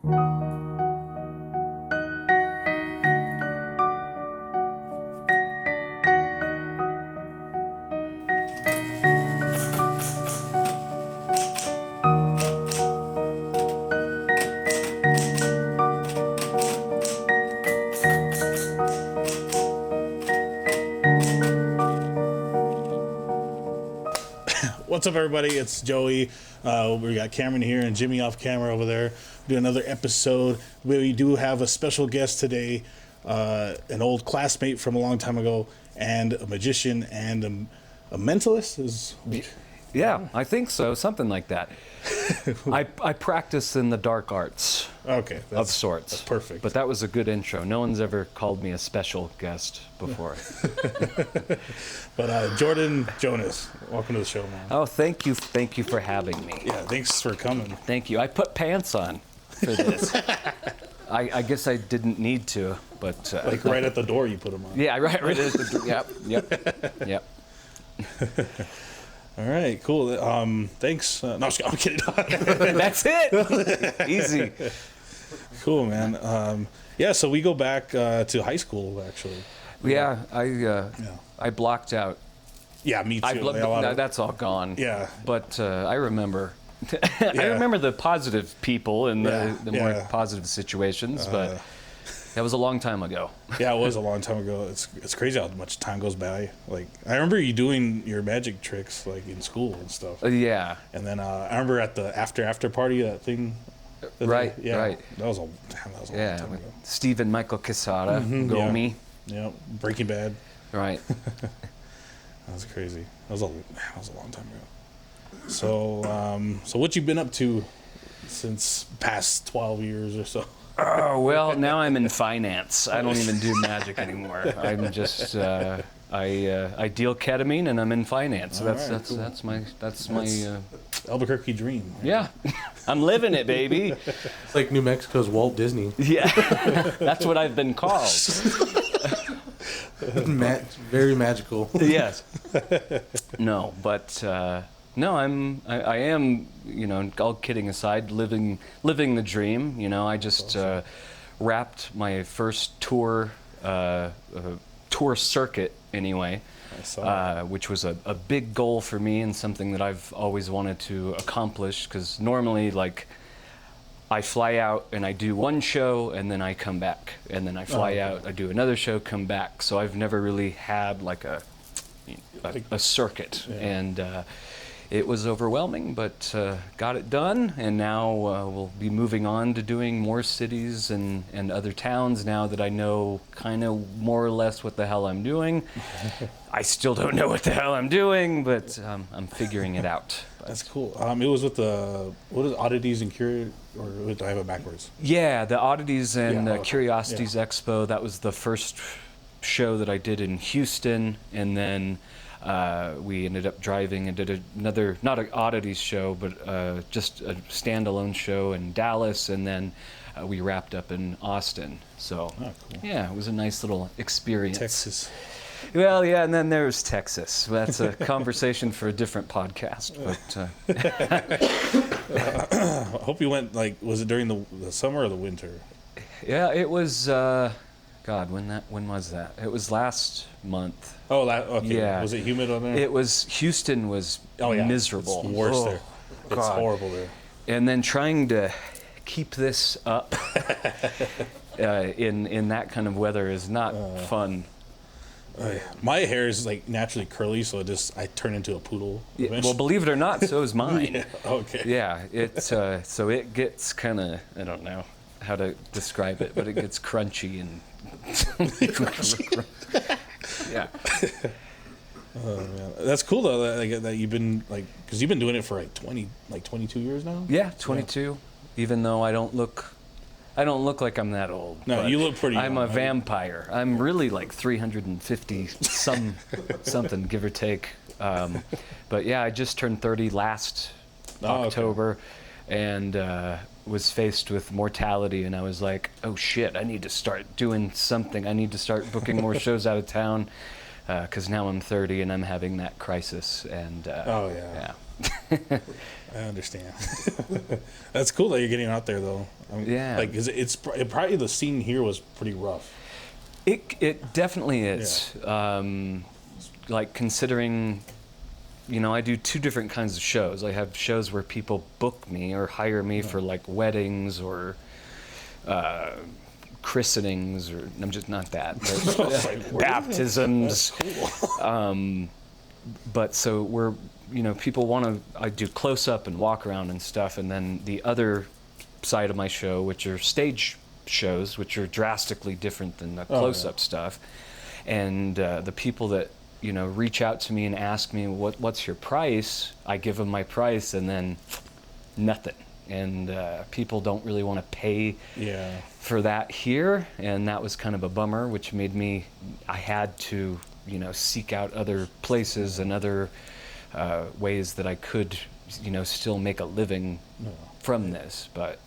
What's up, everybody? It's Joey. We got Cameron here and Jimmy off camera over there. Do another episode. We do have a special guest today, an old classmate from a long time ago, and a magician and a mentalist. Yeah, I think so. Something like that. I practice in the dark arts. Okay, of sorts. That's perfect. But that was a good intro. No one's ever called me a special guest before. But Jordan Jonas, welcome to the show, man. Oh, thank you. Thank you for having me. Yeah, thanks for coming. Thank you. I put pants on for this. I guess I didn't need to, but... like right at the door you put them on. Yeah, right at the door. Yep. All right, cool. Thanks. No, I'm kidding. That's it. Easy. Cool, man. Yeah, so we go back to high school, actually. Yeah, I blocked out. Yeah, me too. That's all gone. Yeah. But I remember. I remember the positive people and the more positive situations, but that was a long time ago. Yeah, it was a long time ago. It's crazy how much time goes by. Like, I remember you doing your magic tricks like in school and stuff. Yeah. And then I remember at the after party, that thing. Right. That was a long time ago. Stephen Michael Quesada, Gomi. Yeah, Breaking Bad. Right. That was crazy. That was a long time ago. So what you been up to since past 12 years or so? Oh, well, now I'm in finance. I don't even do magic anymore. I'm just I deal ketamine and I'm in finance. So that's my Albuquerque dream. Right? Yeah. I'm living it, baby. It's like New Mexico's Walt Disney. Yeah. That's what I've been called. Very magical. Yes. No, but no, I am, all kidding aside, living the dream. I just wrapped my first tour circuit anyway, which was a big goal for me and something that I've always wanted to accomplish, because normally, like, I fly out and I do one show and then I come back, and then I fly out, I do another show, come back. So I've never really had like a circuit, and it was overwhelming, but got it done, and now we'll be moving on to doing more cities and other towns now that I know kind of more or less what the hell I'm doing. I still don't know what the hell I'm doing, but I'm figuring it out. That's cool. It was with what is Oddities and Curiosities, or do I have it backwards? Yeah, the Oddities and Curiosities Expo. That was the first show that I did in Houston, and then we ended up driving and did another, not an Oddities show, but just a standalone show in Dallas, and then we wrapped up in Austin. So, cool. Yeah, it was a nice little experience. Texas. Well, yeah, and then there's Texas. That's a conversation for a different podcast. But I hope you went, was it during the summer or the winter? Yeah, it was, God, when was that? It was last month. Oh, okay. Yeah. Was it humid on there? Houston was miserable. It's worse there. It's horrible there. And then trying to keep this up in that kind of weather is not fun. My hair is naturally curly, so I turn into a poodle. Yeah, well, believe it or not, so is mine. Yeah, okay. Yeah, so it gets kind of, I don't know how to describe it, but it gets crunchy and yeah. Oh man, that's cool though. That you've been because you've been doing it for 22 years now. Yeah, 22. Yeah. Even though I don't look like I'm that old. No, you look pretty young. I'm a vampire. I'm really like 350 something, give or take. But yeah, I just turned 30 last October, and was faced with mortality, and I was like, oh shit, I need to start doing something. I need to start booking more shows out of town, because now I'm 30 and I'm having that crisis. And yeah. I understand. That's cool that you're getting out there, though. I mean, Yeah. Like, it probably the scene here was pretty rough. It definitely is. Like considering, I do 2 different kinds of shows. I have shows where people book me or hire me for like weddings or christenings, or I'm just not that, but baptisms. Cool. But so we're, people want to, I do close up and walk around and stuff, and then the other side of my show, which are stage shows, which are drastically different than the close up stuff. And the people that, reach out to me and ask me, what's your price? I give them my price, and then nothing. And people don't really want to pay for that here, and that was kind of a bummer, which made me, I had to, seek out other places and other ways that I could, still make a living from this. But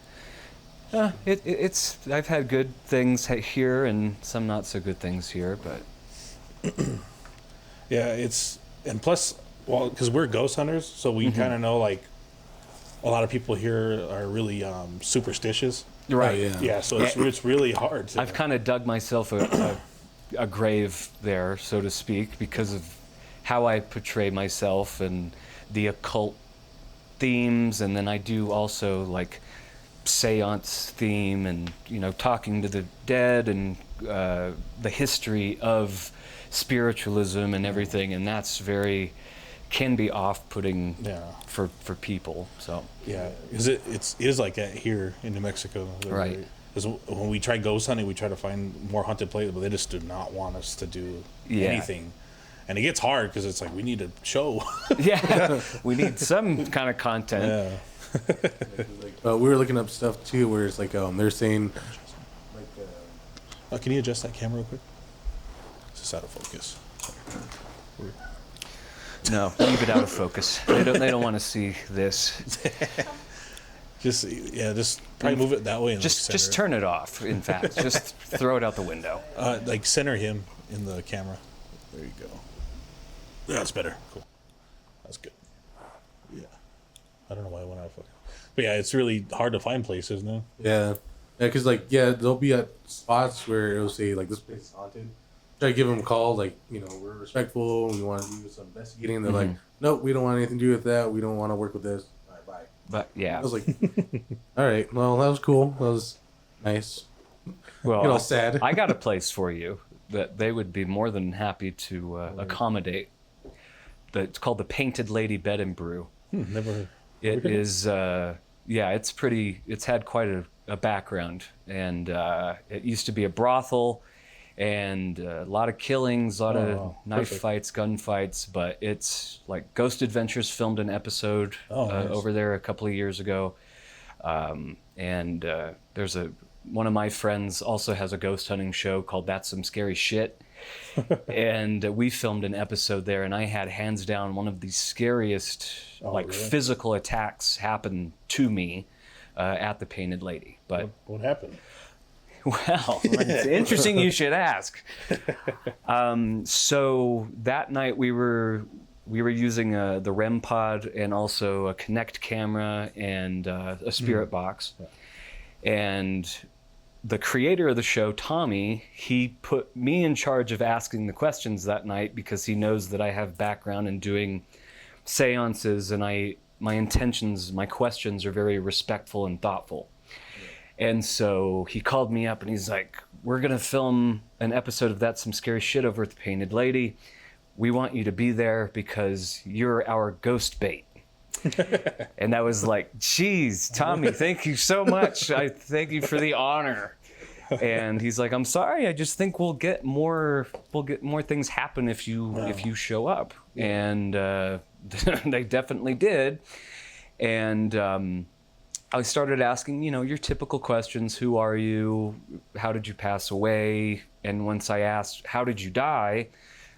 it's I've had good things here and some not so good things here, but Yeah, and plus, well, because we're ghost hunters, so we kind of know, like, a lot of people here are really superstitious. right. Yeah, so it's really hard to... I've kind of dug myself a grave there, so to speak, because of how I portray myself and the occult themes, and then I do also like seance theme and talking to the dead and the history of spiritualism and everything, and that's can be off-putting for people. So because it is like that here in New Mexico, right? Because when we try ghost hunting, we try to find more haunted places, but they just do not want us to do anything. And it gets hard because it's like we need a show. We need some kind of content. We were looking up stuff too, where it's like they're saying, Can you adjust that camera real quick? It's just out of focus. No, leave it out of focus. They don't want to see this. Just probably move it that way. And Just turn it off. In fact, just throw it out the window. Like center him in the camera. There you go. That's better. Cool. That's good. Yeah. I don't know why I went out of focus. But yeah, it's really hard to find places, no? Yeah, because they'll be at spots where it'll say like this place is haunted. Try to give them a call, like we're respectful, we want to do some investigating. And they're like, nope, we don't want anything to do with that. We don't want to work with this. All right, bye. But yeah, I was like, all right, well that was cool. That was nice. well, Sad. I got a place for you that they would be more than happy to accommodate. It's called the Painted Lady Bed and Brew. Never heard. It is, it's pretty, it's had quite a background. And it used to be a brothel and a lot of killings, a lot of knife fights, gun fights. But it's like Ghost Adventures filmed an episode nice. over there a couple of years ago. And there's one of my friends also has a ghost hunting show called That's Some Scary Shit. And we filmed an episode there, and I had hands down one of the scariest really? physical attacks happen to me at the Painted Lady. But What happened? well, it's interesting you should ask. So that night we were using the REM pod and also a Kinect camera and a spirit box. And the creator of the show, Tommy, he put me in charge of asking the questions that night because he knows that I have background in doing seances, and my intentions, my questions are very respectful and thoughtful. And so he called me up and he's like, we're going to film an episode of That's Some Scary Shit over at the Painted Lady. We want you to be there because you're our ghost bait. And I was like, geez, Tommy, thank you so much. I thank you for the honor. And he's like, I'm sorry, I just think we'll get more things happen if you show up. And they definitely did. And I started asking, your typical questions. Who are you? How did you pass away? And once I asked, how did you die?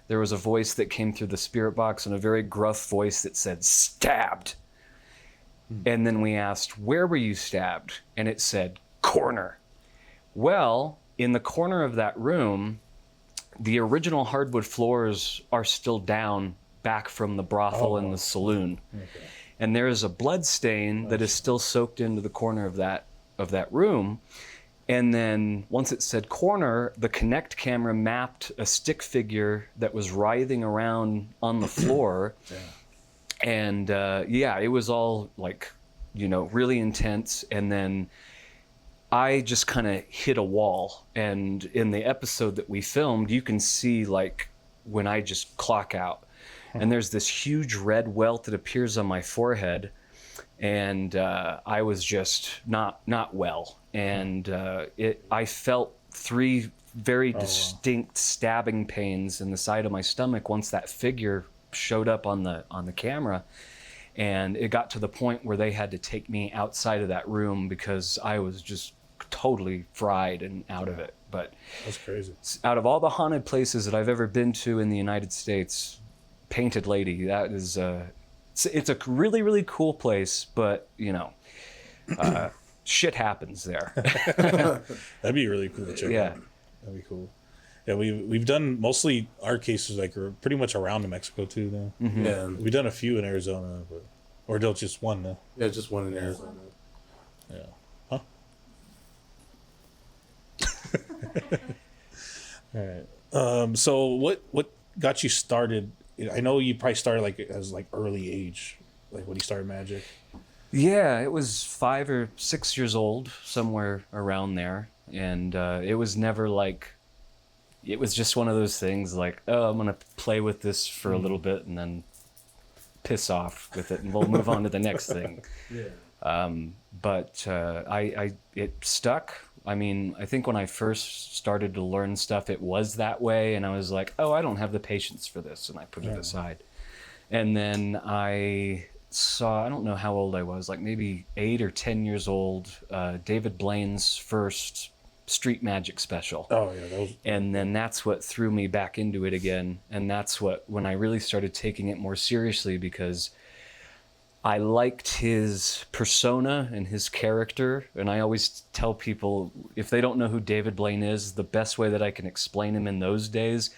There was a voice that came through the spirit box, and a very gruff voice that said, stabbed. And then we asked, where were you stabbed? And it said, corner. Well, in the corner of that room, the original hardwood floors are still down back from the brothel and the saloon. Okay. and there is a blood stain that is still soaked into the corner of that room. And then once it said corner, the Kinect camera mapped a stick figure that was writhing around on the floor. And it was all like, really intense. And then I just kind of hit a wall. And in the episode that we filmed, you can see like when I just clock out. And there's this huge red welt that appears on my forehead. And I was just not well. And I felt 3 very distinct stabbing pains in the side of my stomach once that figure showed up on the camera. And it got to the point where they had to take me outside of that room because I was just totally fried and out of it. But that's crazy. Out of all the haunted places that I've ever been to in the United States, Painted Lady, that is it's a really, really cool place, but shit happens there. That'd be really cool to check out. That'd be cool. Yeah, we've done mostly our cases like are pretty much around New Mexico too now. Mm-hmm. Yeah, we've done a few in Arizona, or just one now. Yeah, just one in Arizona. Yeah. Huh? All right. So what got you started? I know you probably started like as like early age, like when you started magic. Yeah, it was 5 or 6 years old, somewhere around there, and it was never like. It was just one of those things like, oh, I'm gonna play with this for a little bit and then piss off with it, and we'll move on to the next thing. Yeah. But it stuck. I mean, I think when I first started to learn stuff, it was that way, and I was like, oh, I don't have the patience for this, and I put it aside. And then I saw, I don't know how old I was, like maybe 8 or 10 years old, David Blaine's first street magic special. Oh yeah, that was... And then that's what threw me back into it again, and that's when I really started taking it more seriously, because I liked his persona and his character. And I always tell people, if they don't know who David Blaine is, the best way that I can explain him in those days,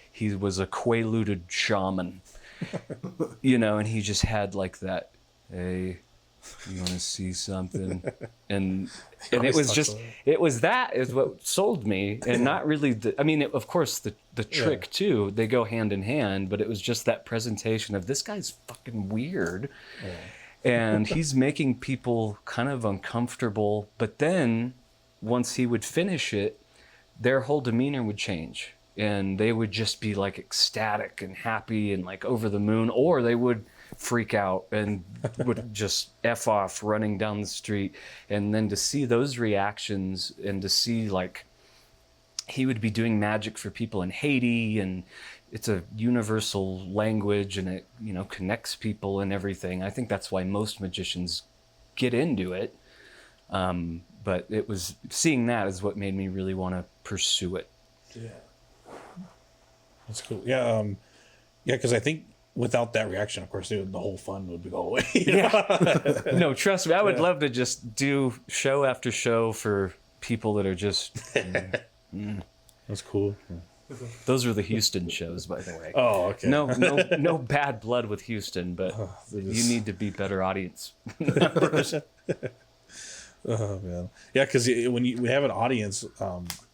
he was a quaalude shaman. And he just had like that, hey, you want to see something? And it was just, that is what sold me, and not really, of course the trick too, they go hand in hand, but it was just that presentation of this guy's fucking weird. And he's making people kind of uncomfortable, but then once he would finish it, their whole demeanor would change, and they would just be like ecstatic and happy and like over the moon, or they would freak out and would just F off running down the street. And then to see those reactions, and to see like he would be doing magic for people in Haiti, and it's a universal language, and it connects people and everything. I think that's why most magicians get into it. But it was seeing that is what made me really want to pursue it. Yeah, that's cool. Yeah, because I think without that reaction, of course, the whole fun would go away. Yeah. No, trust me, I would love to just do show after show for people that are just. That's cool. Yeah. Those are the Houston shows, by the way. Oh, okay. No bad blood with Houston, but you need to be better audience members. Oh man, yeah, because when you have an audience,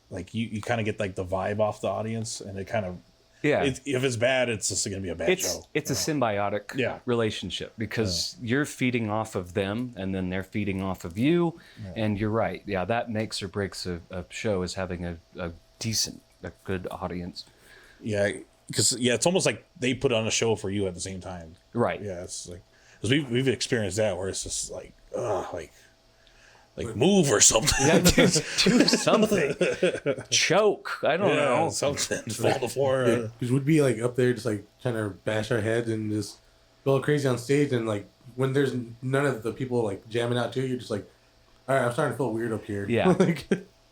like you kind of get like the vibe off the audience, and it kind of. Yeah. If it's bad, it's just going to be a bad show. It's a symbiotic relationship, because you're feeding off of them, and then they're feeding off of you. Yeah. And you're right. Yeah, that makes or breaks a show, is having a good audience. Yeah, because it's almost like they put on a show for you at the same time. Right. Yeah, it's like, because we've experienced that, where it's just like move or something. Yeah, do something. Choke. I don't know. Something. Fall to the floor. Because we'd be like up there just like trying to bash our heads and just go crazy on stage. And like when there's none of the people like jamming out to you, you're just like, all right, I'm starting to feel weird up here. Yeah.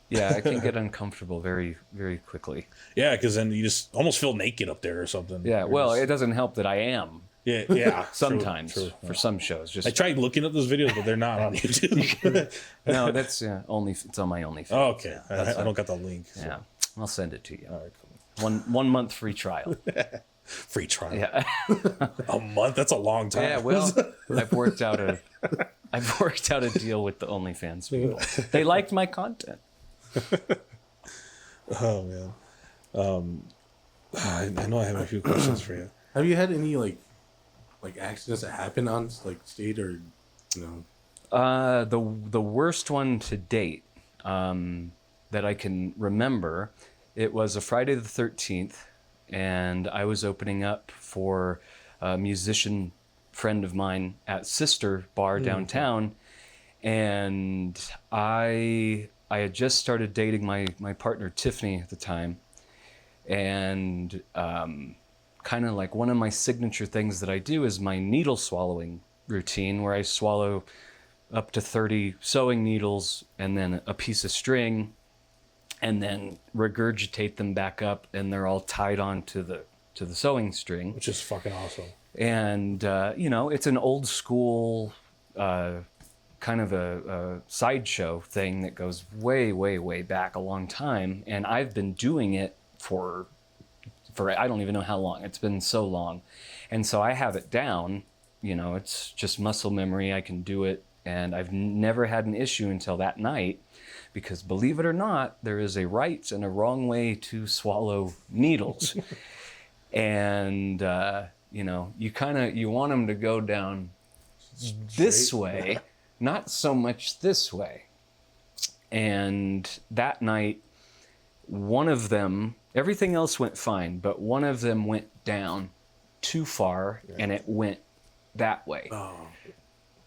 Yeah, I can get uncomfortable very, very quickly. Yeah, because then you just almost feel naked up there or something. Yeah, well, it doesn't help that I am. Yeah. Sometimes true. For some shows. Just I tried looking up those videos, but they're not on YouTube. No, that's it's on my OnlyFans. Oh, okay. I don't got the link. So. Yeah, I'll send it to you. All right, cool. One month free trial. Free trial. Yeah. A month? That's a long time. Yeah, well, I've worked out a deal with the OnlyFans people. They liked my content. Oh man. I know I have a few questions for you. Have you had any like accidents that happen on like stage or The worst one to date that I can remember, it was a Friday the 13th, and I was opening up for a musician friend of mine at Sister Bar downtown, and I had just started dating my partner Tiffany at the time, and kind of like one of my signature things that I do is my needle swallowing routine, where I swallow up to 30 sewing needles and then a piece of string, and then regurgitate them back up, and they're all tied on to the sewing string, Which is fucking awesome. and it's an old school kind of a sideshow thing that goes way, way, way back a long time, and I've been doing it for I don't even know how long. It's been so long, and so I have it down. It's just muscle memory. I can do it, and I've never had an issue until that night, because believe it or not, there is a right and a wrong way to swallow needles. And you want them to go down this way, not so much this way. And that night, one of them, everything else went fine, but one of them went down too far, and it went that way. Oh.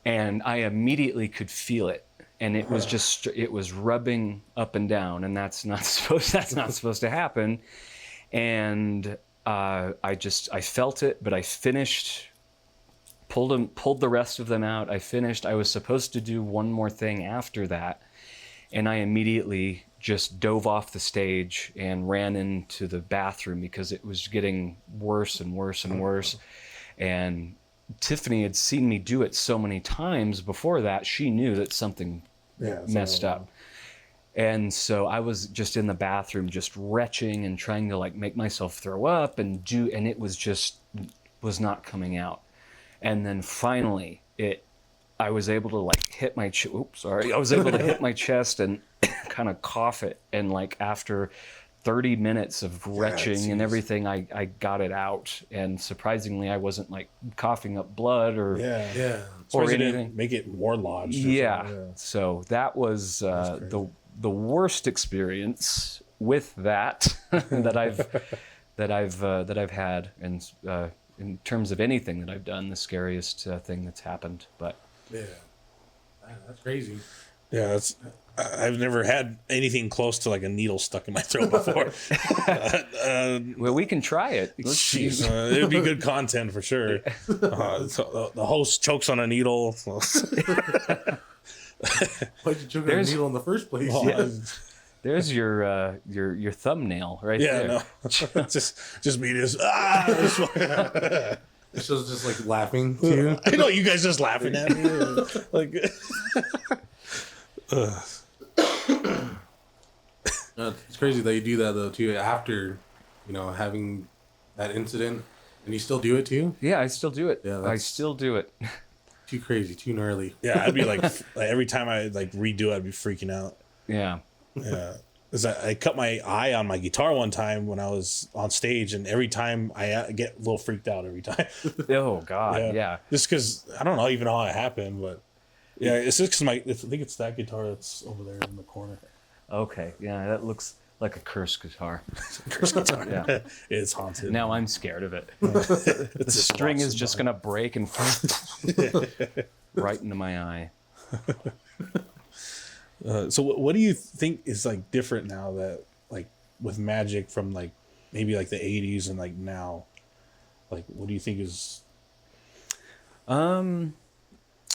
And I immediately could feel it, and it was rubbing up and down, and that's not supposed to happen. And I felt it, but I finished, pulled the rest of them out. I finished. I was supposed to do one more thing after that, and I immediately just dove off the stage and ran into the bathroom because it was getting worse and worse and worse. And Tiffany had seen me do it so many times before that, she knew that something messed up. And so I was just in the bathroom, just retching and trying to like make myself throw up and it was not coming out. And then finally I was able to like hit my hit my chest and kind of cough it. And like after 30 minutes of retching and everything, I got it out. And surprisingly, I wasn't like coughing up blood or or anything. Make it more lodged. Yeah. So that was the worst experience with that that I've had, and in terms of anything that I've done, the scariest thing that's happened. But that's crazy. Yeah, I've never had anything close to like a needle stuck in my throat before. Well, we can try it. Jeez, it would be good content for sure. So the host chokes on a needle. Why'd you choke on a needle in the first place? There's your thumbnail right there. No, just me just This was just like laughing too. I know you guys just laughing at me. Like, it's crazy that you do that though too after, having that incident, and you still do it too. Yeah, I still do it. Yeah, I still do it. Too crazy, too gnarly. Yeah, I'd be like every time I like redo it, I'd be freaking out. Yeah. Yeah. Because I cut my eye on my guitar one time when I was on stage, and every time I get a little freaked out every time. Oh God, yeah. Just because I don't know even how it happened, but yeah, it's just because I think it's that guitar that's over there in the corner. Okay, yeah, that looks like a cursed guitar. Cursed guitar. Yeah, it's haunted. Now I'm scared of it. The string is just gonna break and right into my eye. So what do you think is like different now that like with magic from like maybe like the 80s and like now? Like what do you think is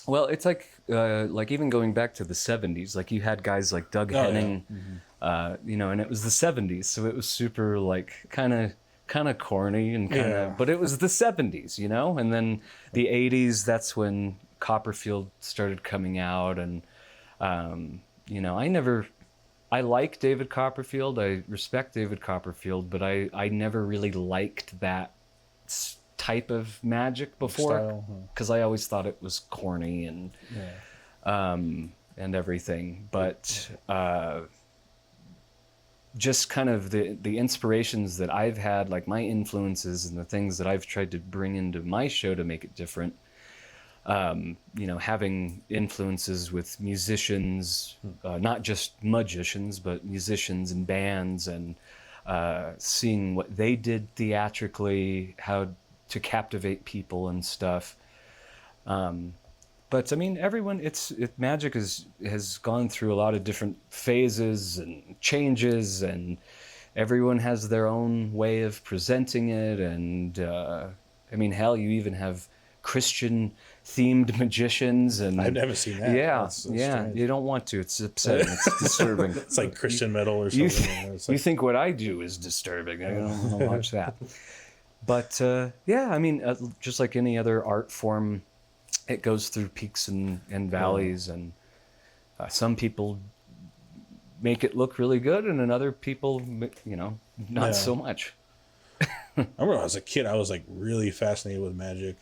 well, it's like even going back to the 70s, like you had guys like Doug Henning, and it was the 70s, so it was super like kind of corny and kind of, but it was the 70s, and then the 80s, that's when Copperfield started coming out, and I like David Copperfield, I respect David Copperfield, but I never really liked that type of magic before, Style, because I always thought it was corny and everything. But just kind of the inspirations that I've had, like my influences and the things that I've tried to bring into my show to make it different. Having influences with musicians, not just magicians, but musicians and bands, and seeing what they did theatrically, how to captivate people and stuff. But I mean, magic has gone through a lot of different phases and changes, and everyone has their own way of presenting it. And I mean, hell, you even have Christian themed magicians, and I've never seen that. Yeah, That's strange. You don't want to. It's upsetting. It's disturbing. It's like Christian metal or something. You think what I do is disturbing. I don't want to watch that. But I mean, just like any other art form, it goes through peaks and valleys, and some people make it look really good, and then other people, not so much. I remember when I was a kid, I was like really fascinated with magic.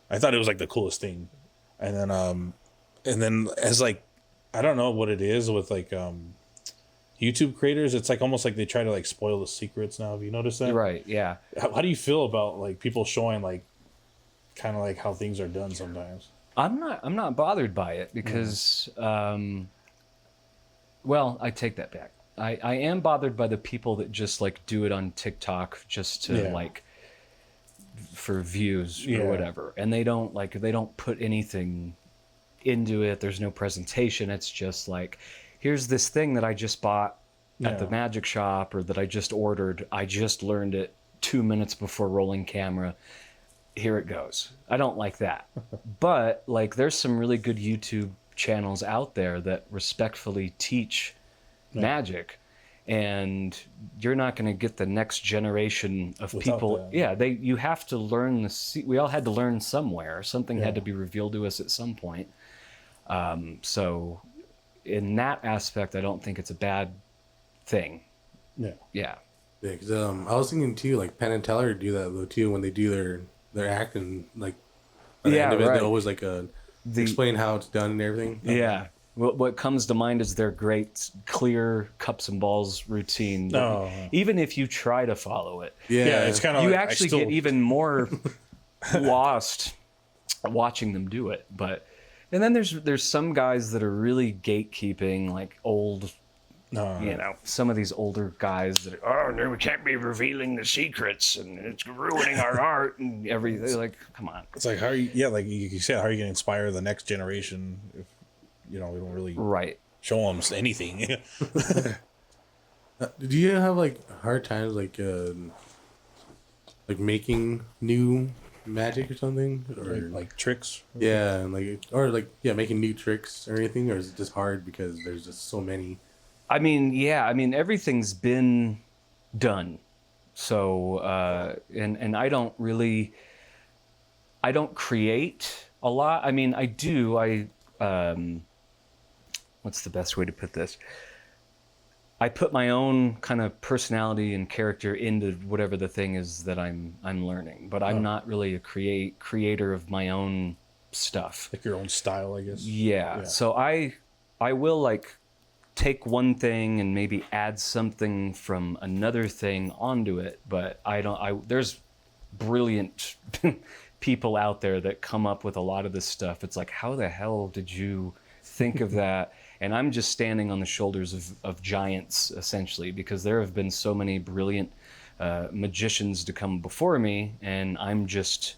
I thought it was like the coolest thing, and then as like, I don't know what it is with like YouTube creators. It's like almost like they try to like spoil the secrets now. Have you noticed that? Right. Yeah. How do you feel about like people showing like kind of like how things are done sometimes? I'm not bothered by it because, well, I take that back. I am bothered by the people that just like do it on TikTok just to like for views or whatever, and they don't put anything into it. There's no presentation. It's just like, here's this thing that I just bought at the magic shop, or that I just ordered. I just learned it 2 minutes before rolling camera. Here it goes. I don't like that. But like, there's some really good YouTube channels out there that respectfully teach magic, and you're not going to get the next generation of without people. that. You have to learn we all had to learn somewhere. Something had to be revealed to us at some point. So in that aspect, I don't think it's a bad thing. Yeah. Because I was thinking too, like Penn and Teller do that though too when they do their act, and like at the end of it, they always like explain how it's done and everything. Yeah. What comes to mind is their great clear cups and balls routine. Even if you try to follow it, it's kind of you like, actually get even more lost watching them do it. And then there's some guys that are really gatekeeping, like old. Some of these older guys that no, we can't be revealing the secrets, and it's ruining our art and everything. Like, come on. It's like, how are you? Like you said, how are you going to inspire the next generation if we don't really show them anything? Do you have like hard times like making new magic or something, or like tricks? And making new tricks or anything, or is it just hard because there's just so many? I mean, everything's been done. So, and I don't create a lot. I mean, I do. What's the best way to put this? I put my own kind of personality and character into whatever the thing is that I'm learning, but I'm not really a creator of my own stuff. Like your own style, I guess. Yeah. So I will like take one thing and maybe add something from another thing onto it, but there's brilliant people out there that come up with a lot of this stuff. It's like, how the hell did you think of that? And I'm just standing on the shoulders of giants, essentially, because there have been so many brilliant magicians to come before me, and I'm just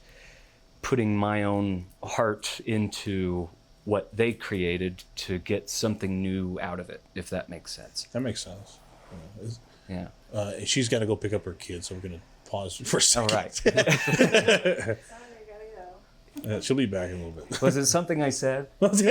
putting my own heart into what they created to get something new out of it, if that makes sense. That makes sense. Yeah. She's got to go pick up her kid, so we're going to pause for a second. All right. She'll be back in a little bit. Was it something I said? Cause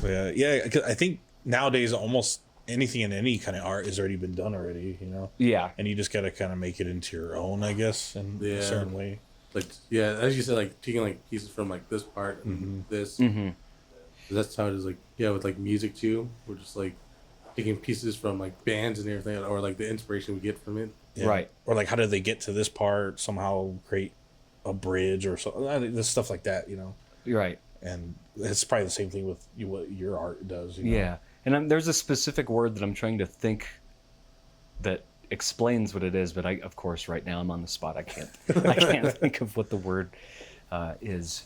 I think nowadays almost anything in any kind of art has already been done already, Yeah. And you just got to kind of make it into your own, I guess, in a certain way. Like, as you said, like taking like pieces from like this part and this. Mm-hmm. That's how it is. Like, with like music too. We're just like taking pieces from like bands and everything, or like the inspiration we get from it. Yeah. Right. Or like, how did they get to this part? Somehow create a bridge or something. This stuff like that, you know. Right. And it's probably the same thing with what your art does. You know? Yeah. And there's a specific word that I'm trying to think that explains what it is, but of course, right now I'm on the spot. I can't think of what the word is.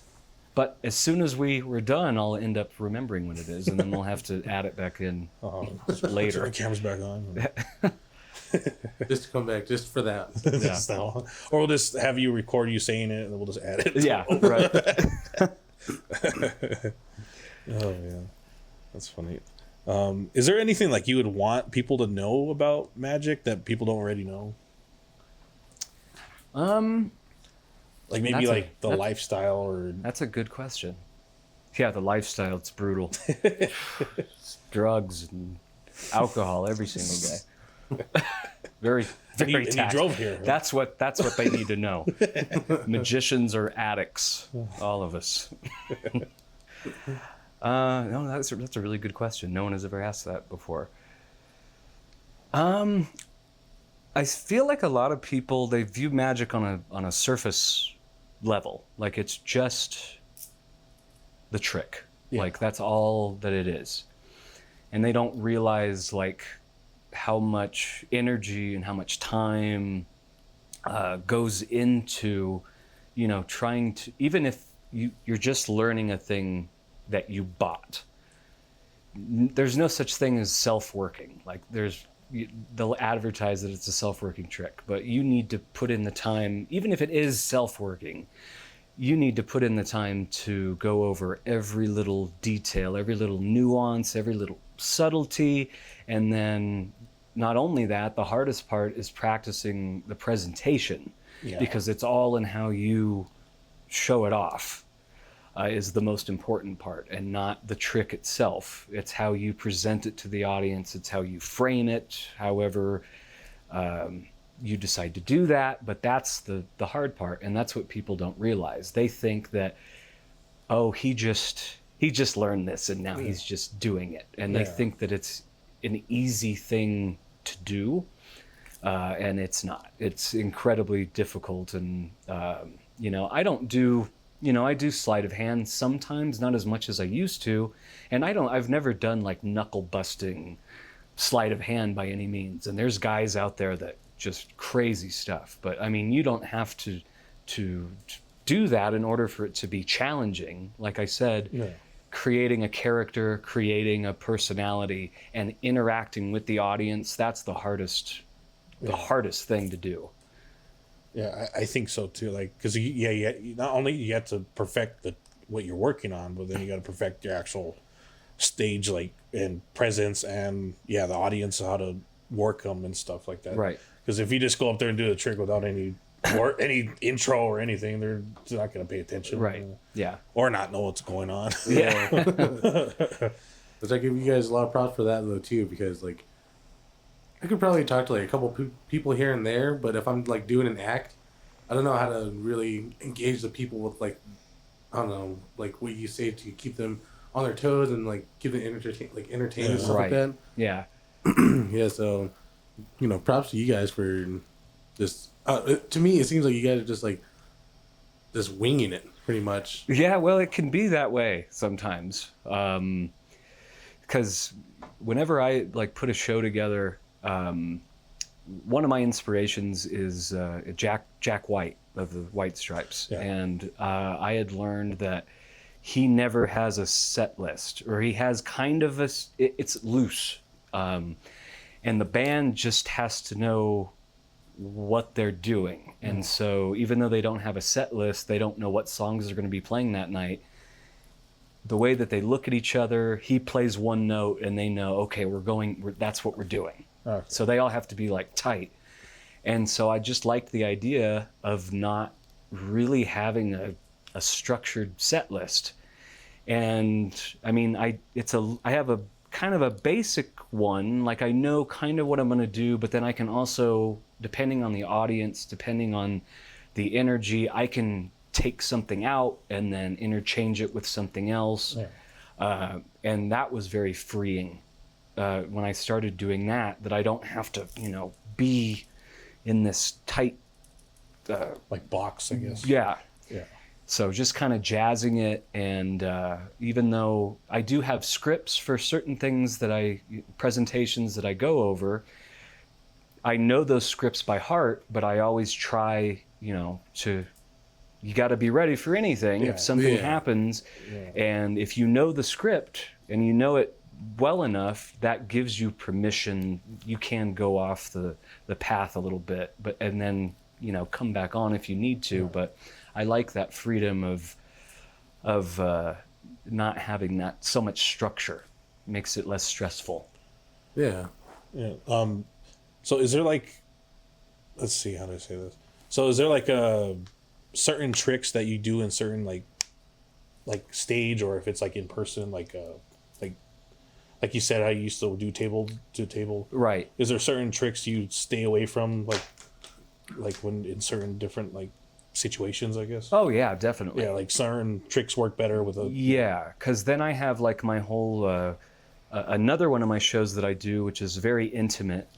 But as soon as we're done, I'll end up remembering what it is, and then we'll have to add it back in later. The camera's back on. Just to come back, just for that. Yeah. Or we'll just have you record you saying it, and then we'll just add it. Yeah, right. Oh, yeah. That's funny. Is there anything like you would want people to know about magic that people don't already know? Like maybe like the lifestyle or... That's a good question. Yeah, the lifestyle, it's brutal. It's drugs and alcohol every single day. Very, very and you drove here. Right? That's what they need to know. Magicians are addicts, all of us. No, that's a really good question. No one has ever asked that before. I feel like a lot of people, they view magic on a surface level, like it's just the trick. Yeah. Like that's all that it is. And they don't realize like how much energy and how much time goes into, you know, trying to, even if you're just learning a thing that you bought, there's no such thing as self-working. Like they'll advertise that it's a self-working trick, but you need to put in the time, even if it is self-working, you need to put in the time to go over every little detail, every little nuance, every little subtlety. And then not only that, the hardest part is practicing the presentation, because it's all in how you show it off. Is the most important part, and not the trick itself. It's how you present it to the audience. It's how you frame it, however you decide to do that. But that's the hard part, and that's what people don't realize. They think that, oh, he just learned this, and now he's just doing it. And they think that it's an easy thing to do, and it's not. It's incredibly difficult, and I don't do... I do sleight of hand sometimes, not as much as I used to. And I've never done like knuckle busting sleight of hand by any means. And there's guys out there that just crazy stuff. But I mean, you don't have to do that in order for it to be challenging. Like I said, creating a character, creating a personality, and interacting with the audience, that's the hardest thing to do. Yeah, I think so too. Like, because not only you have to perfect what you're working on, but then you got to perfect your actual stage, like, and presence, and the audience, how to work them and stuff like that. Right. Because if you just go up there and do the trick without any intro or anything, they're not going to pay attention. Right. Yeah. Or not know what's going on. Yeah. Which I give you guys a lot of props for that though too, because like, I could probably talk to like a couple people here and there, but if I'm like doing an act, I don't know how to really engage the people with like, I don't know, like what you say to keep them on their toes and like keep them entertained and stuff like that. Yeah. Yeah. So, props to you guys for just. To me, it seems like you guys are just like just winging it pretty much. Yeah. Well, it can be that way sometimes, because whenever I like put a show together. One of my inspirations is Jack White of the White Stripes, and I had learned that he never has a set list, or he has kind of it's loose, and the band just has to know what they're doing, and so even though they don't have a set list, they don't know what songs they're going to be playing that night. The way that they look at each other, he plays one note, and they know, okay, that's what we're doing. Okay. So they all have to be like tight. And so I just liked the idea of not really having a structured set list. And I mean, I have a kind of a basic one, like I know kind of what I'm going to do, but then I can also, depending on the audience, depending on the energy, I can take something out and then interchange it with something else. And that was very freeing when I started doing that I don't have to, be in this tight, like box, I guess. yeah. Yeah. So just kind of jazzing it, and even though I do have scripts for certain things presentations that I go over, I know those scripts by heart, but I always try, you got to be ready for anything if something happens. Yeah. And if you know the script and you know it well enough, that gives you permission. You can go off the path a little bit, and then, come back on if you need to. Yeah. But I like that freedom of not having that so much structure. Makes it less stressful. Yeah. Yeah. So is there let's see, how do I say this? So is there certain tricks that you do in certain like stage, or if it's in person, like you said, I used to do table to table. Right. Is there certain tricks you stay away from, like when in certain different situations, I guess? Oh yeah, definitely. Yeah, certain tricks work better with a. Yeah, because then I have my whole another one of my shows that I do, which is very intimate.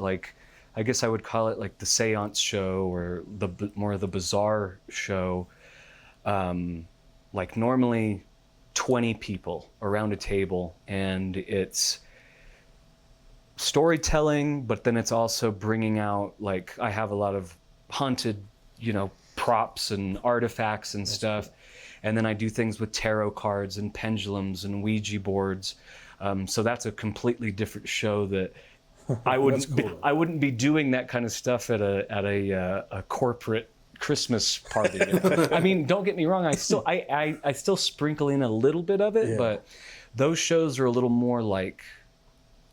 I guess I would call it the seance show, or more of the bizarre show. Normally 20 people around a table, and it's storytelling, but then it's also bringing out, I have a lot of haunted, props and artifacts and stuff. Cool. And then I do things with tarot cards and pendulums and Ouija boards. So that's a completely different show that I wouldn't be doing that kind of stuff at a corporate Christmas party. I mean, don't get me wrong. I still sprinkle in a little bit of it, but those shows are a little more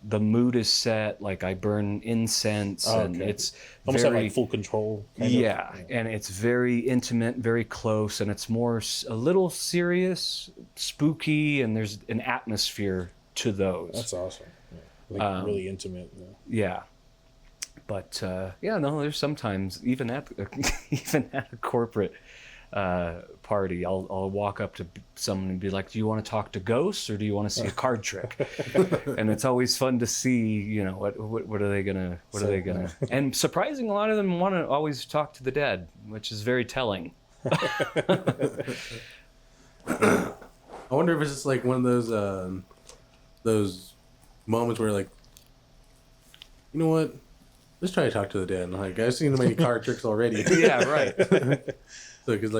the mood is set. I burn incense, and it's almost very full control. Yeah, and it's very intimate, very close, and it's more a little serious, spooky, and there's an atmosphere to those. That's awesome. Really intimate. Yeah. But there's sometimes even at a corporate party, I'll walk up to someone and be like, "Do you want to talk to ghosts, or do you want to see a card trick?" And it's always fun to see, what are they gonna And surprising, a lot of them want to always talk to the dead, which is very telling. I wonder if it's just one of those moments where you know what? Let's try to talk to the dead. And I've seen many card tricks already. Yeah, right. So, because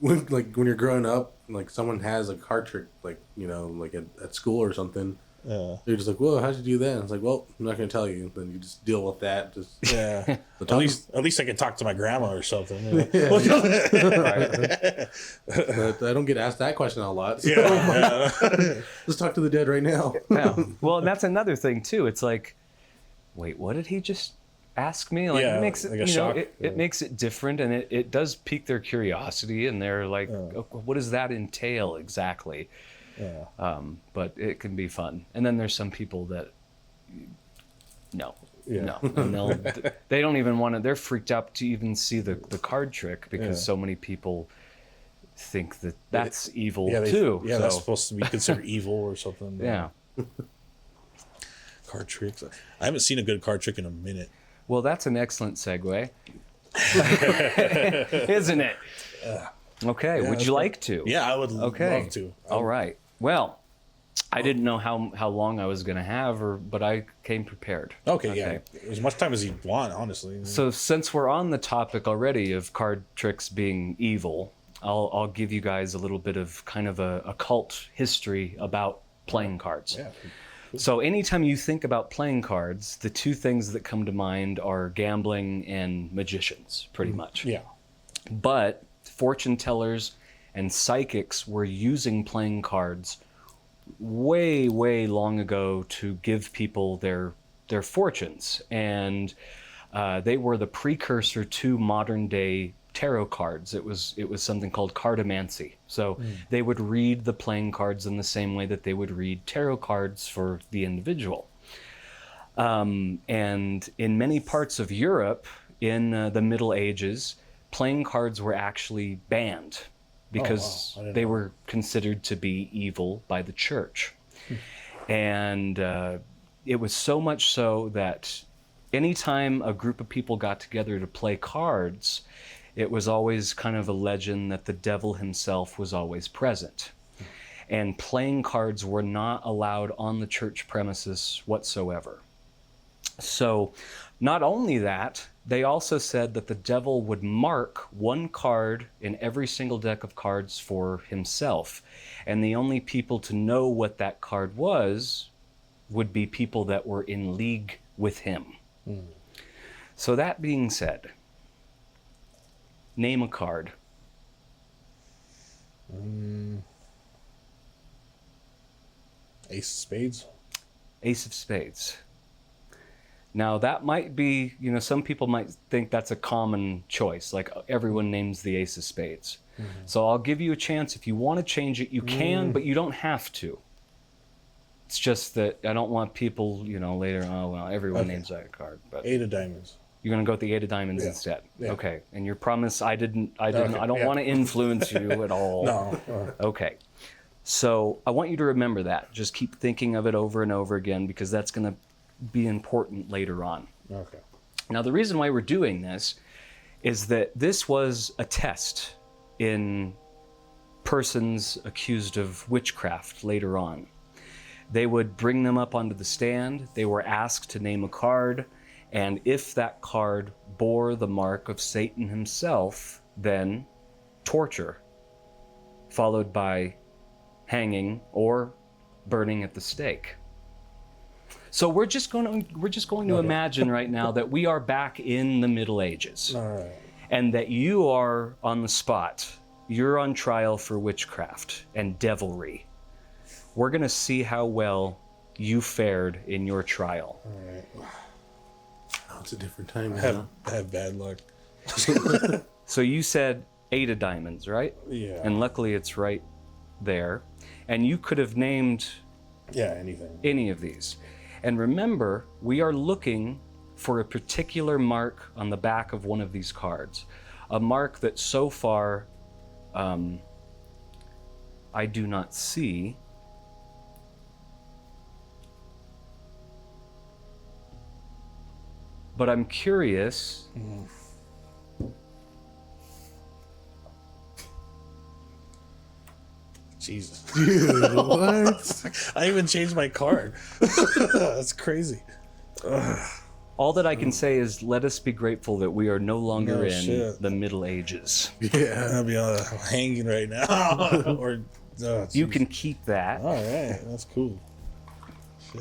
when you're growing up, someone has a card trick, at school or something. Yeah. You're just well, how'd you do that? And it's well, I'm not going to tell you. Then you just deal with that. At least I can talk to my grandma or something. Right. But I don't get asked that question a lot. So let's talk to the dead right now. Yeah. Well, and that's another thing too. It's wait, what did he just ask me? It makes it, it makes it different, and it does pique their curiosity, and they're what does that entail exactly? Yeah. But it can be fun. And then there's some people that no, and they don't even want to. They're freaked out to even see the card trick, because so many people think that's evil too. Yeah, that's supposed to be considered evil or something. Yeah. Card tricks. I haven't seen a good card trick in a minute. Well, that's an excellent segue, isn't it? Okay. Yeah, would you like to? Yeah, I would love to. All right. Well, I didn't know how long I was going to have, but I came prepared. Okay, yeah. As much time as you want, honestly. So since we're on the topic already of card tricks being evil, I'll give you guys a little bit of kind of a cult history about playing cards. Yeah. So anytime you think about playing cards, the two things that come to mind are gambling and magicians, pretty much. Yeah. But fortune tellers and psychics were using playing cards way, way long ago to give people their fortunes. And they were the precursor to modern day tarot cards. It was something called cartomancy. So they would read the playing cards in the same way that they would read tarot cards for the individual. And in many parts of Europe in the Middle Ages, playing cards were actually banned because they were considered to be evil by the church. And it was so much so that anytime a group of people got together to play cards, it was always kind of a legend that the devil himself was always present. And playing cards were not allowed on the church premises whatsoever. So not only that, they also said that the devil would mark one card in every single deck of cards for himself. And the only people to know what that card was would be people that were in league with him. So that being said, name a card. Ace of Spades. Ace of Spades. Now that might be, some people might think that's a common choice, like everyone names the Ace of Spades. So I'll give you a chance. If you want to change it, you can, but you don't have to. It's just that I don't want people, later, everyone names that card. But 8 of Diamonds. you're going to go with the 8 of Diamonds instead. Yeah. Okay. And your promise, I don't Okay, want to influence you at all. No. Okay. So I want you to remember that. Just keep thinking of it over and over again, because that's going to be important later on. Okay. Now, the reason why we're doing this is that this was a test in persons accused of witchcraft later on. They would bring them up onto the stand. They were asked to name a card. And if that card bore the mark of Satan himself, then torture, followed by hanging or burning at the stake. So we're just going to imagine right now that we are back in the Middle Ages. All right. And that you are on the spot. You're on trial for witchcraft and devilry. We're going to see how well you fared in your trial. All right. Oh, it's a different time I now. have bad luck. So you said 8 of Diamonds, right? Yeah. And luckily it's right there. And you could have named Anything. any of these. And remember, we are looking for a particular mark on the back of one of these cards. A mark that so far I do not see. But I'm curious. Jesus. Dude, what? I even changed my card. That's crazy. All that I can say is let us be grateful that we are no longer No in shit. the Middle Ages. Yeah. I'll be hanging right now. Or You can keep that. All right. That's cool.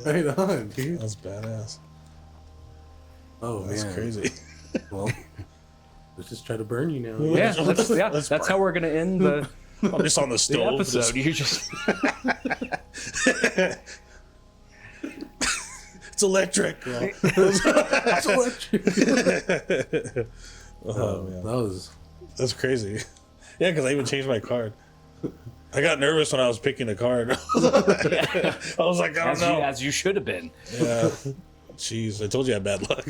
Right on, dude. That's badass. Oh, That's man. crazy. Well, let's just try to burn you now. Yeah, that's how we're going to end the I'm just on the stove. episode. You just It's electric. It's electric. Oh, man. That was... That's crazy. Yeah, because I even changed my card. I got nervous when I was picking a card. I was like, I don't know. as you should have been. Yeah. Jeez, I told you I had bad luck.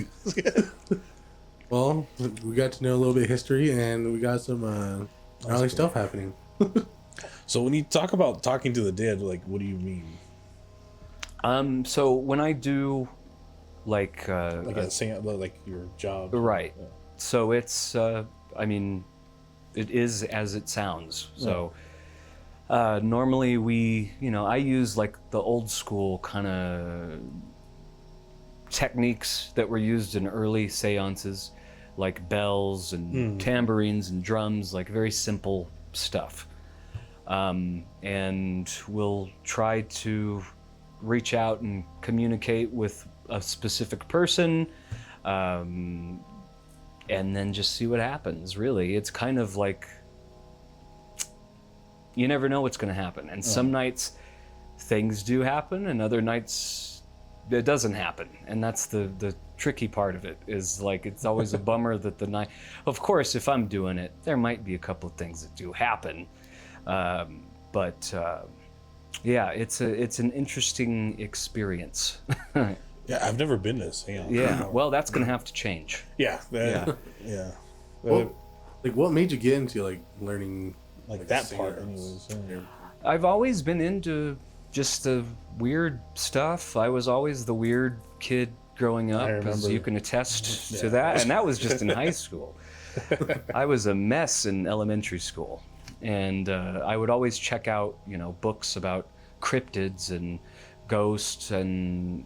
Well, we got to know a little bit of history, and we got some gnarly stuff happening. So when you talk about talking to the dead, like, what do you mean? So when I do like Like your job. right. Yeah. So it's I mean it is as it sounds. So normally I use like the old school kind of techniques that were used in early seances, like bells and tambourines and drums, like very simple stuff. And we'll try to reach out and communicate with a specific person, and then just see what happens. Really, it's kind of like you never know what's going to happen. And some nights things do happen, and other nights it doesn't happen. And that's the tricky part of it, is like it's always a bummer that the night. Of course, if I'm doing it, there might be a couple of things that do happen, but yeah, it's an interesting experience. Yeah, I've never been to this. Yeah, well, that's going to have to change. Yeah. Yeah. Yeah. Well, like, what made you get into, like, learning... Like that singing part, or- anyways. Yeah. I've always been into just the weird stuff. I was always the weird kid growing up, as you can attest to that. And that was just in high school. I was a mess in elementary school. And I would always check out, books about cryptids and ghosts and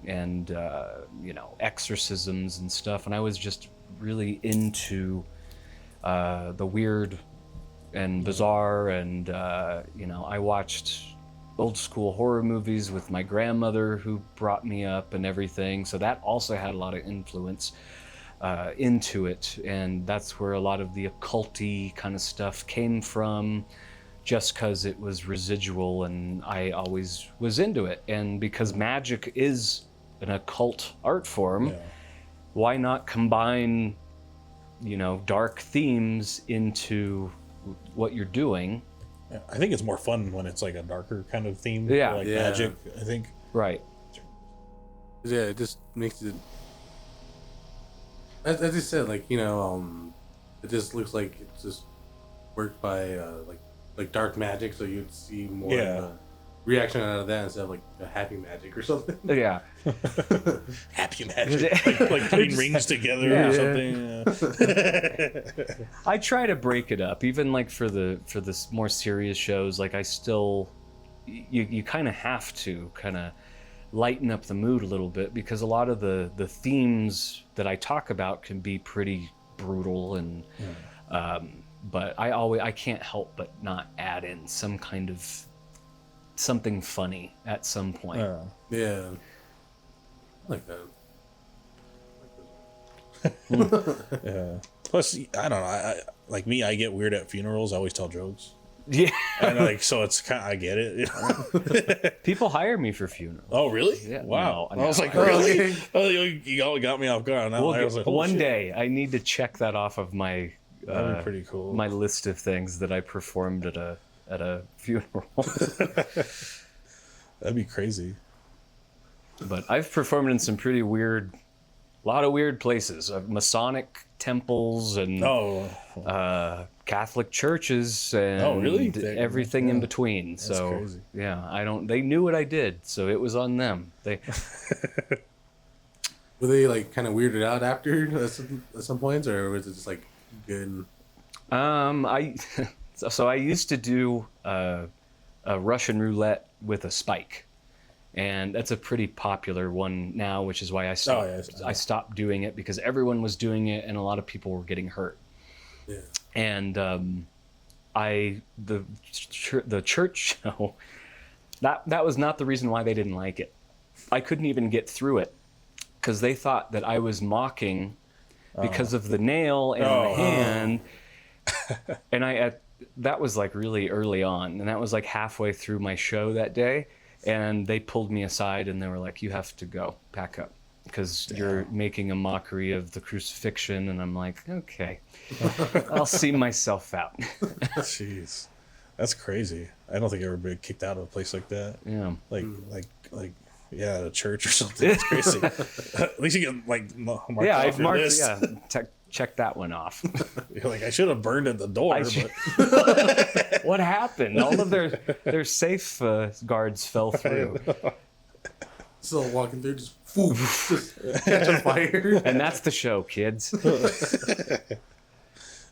exorcisms and stuff. And I was just really into the weird and bizarre. And, I watched old school horror movies with my grandmother who brought me up and everything. So that also had a lot of influence into it. And that's where a lot of the occult-y kind of stuff came from, just because it was residual and I always was into it. And because magic is an occult art form, why not combine, dark themes into what you're doing? I think it's more fun when it's like a darker kind of theme, magic, I think. Right. Yeah, it just makes it, as I said, it just looks like it's just worked by like dark magic, so you'd see more of a reaction out of that instead of like a happy magic or something. Yeah. Happy magic. like putting rings together or something. I try to break it up, even like for the more serious shows. Like I still, you kind of have to kind of lighten up the mood a little bit, because a lot of the themes that I talk about can be pretty brutal and but I can't help but not add in some kind of something funny at some point. Yeah. I like that. Yeah. Plus, I don't know. I get weird at funerals. I always tell jokes. Yeah. And so it's kind of, I get it. People hire me for funerals. Oh, really? Yeah. Wow. No, I was like, really? Oh, you all got me off guard. I was like, one shit. day I need to check that off of my That'd be pretty cool. My list of things that I performed at a funeral. That'd be crazy. But I've performed in some pretty weird, a lot of weird places, Masonic temples and Catholic churches and everything in between. That's so crazy. They knew what I did, so it was on them. Were they like kind of weirded out after at some points, or was it just like good? I used to do a Russian roulette with a spike, and that's a pretty popular one now, which is why I stopped. I stopped doing it because everyone was doing it, and a lot of people were getting hurt. Yeah. And the church show, that was not the reason why they didn't like it. I couldn't even get through it because they thought that I was mocking because of the nail and the hand. And that was like really early on, and that was like halfway through my show that day, and they pulled me aside and they were like, you have to go, pack up, because you're making a mockery of the crucifixion. And I'm like, okay, I'll see myself out. Jeez, that's crazy. I don't think I've ever been kicked out of a place like that. Yeah. Like a church or something. It's crazy. At least you can mark off your list. Check that one off. You're like, I should have burned at the door, but what happened? All of their safe guards fell through. Still walking through, just catch on fire. And that's the show, kids.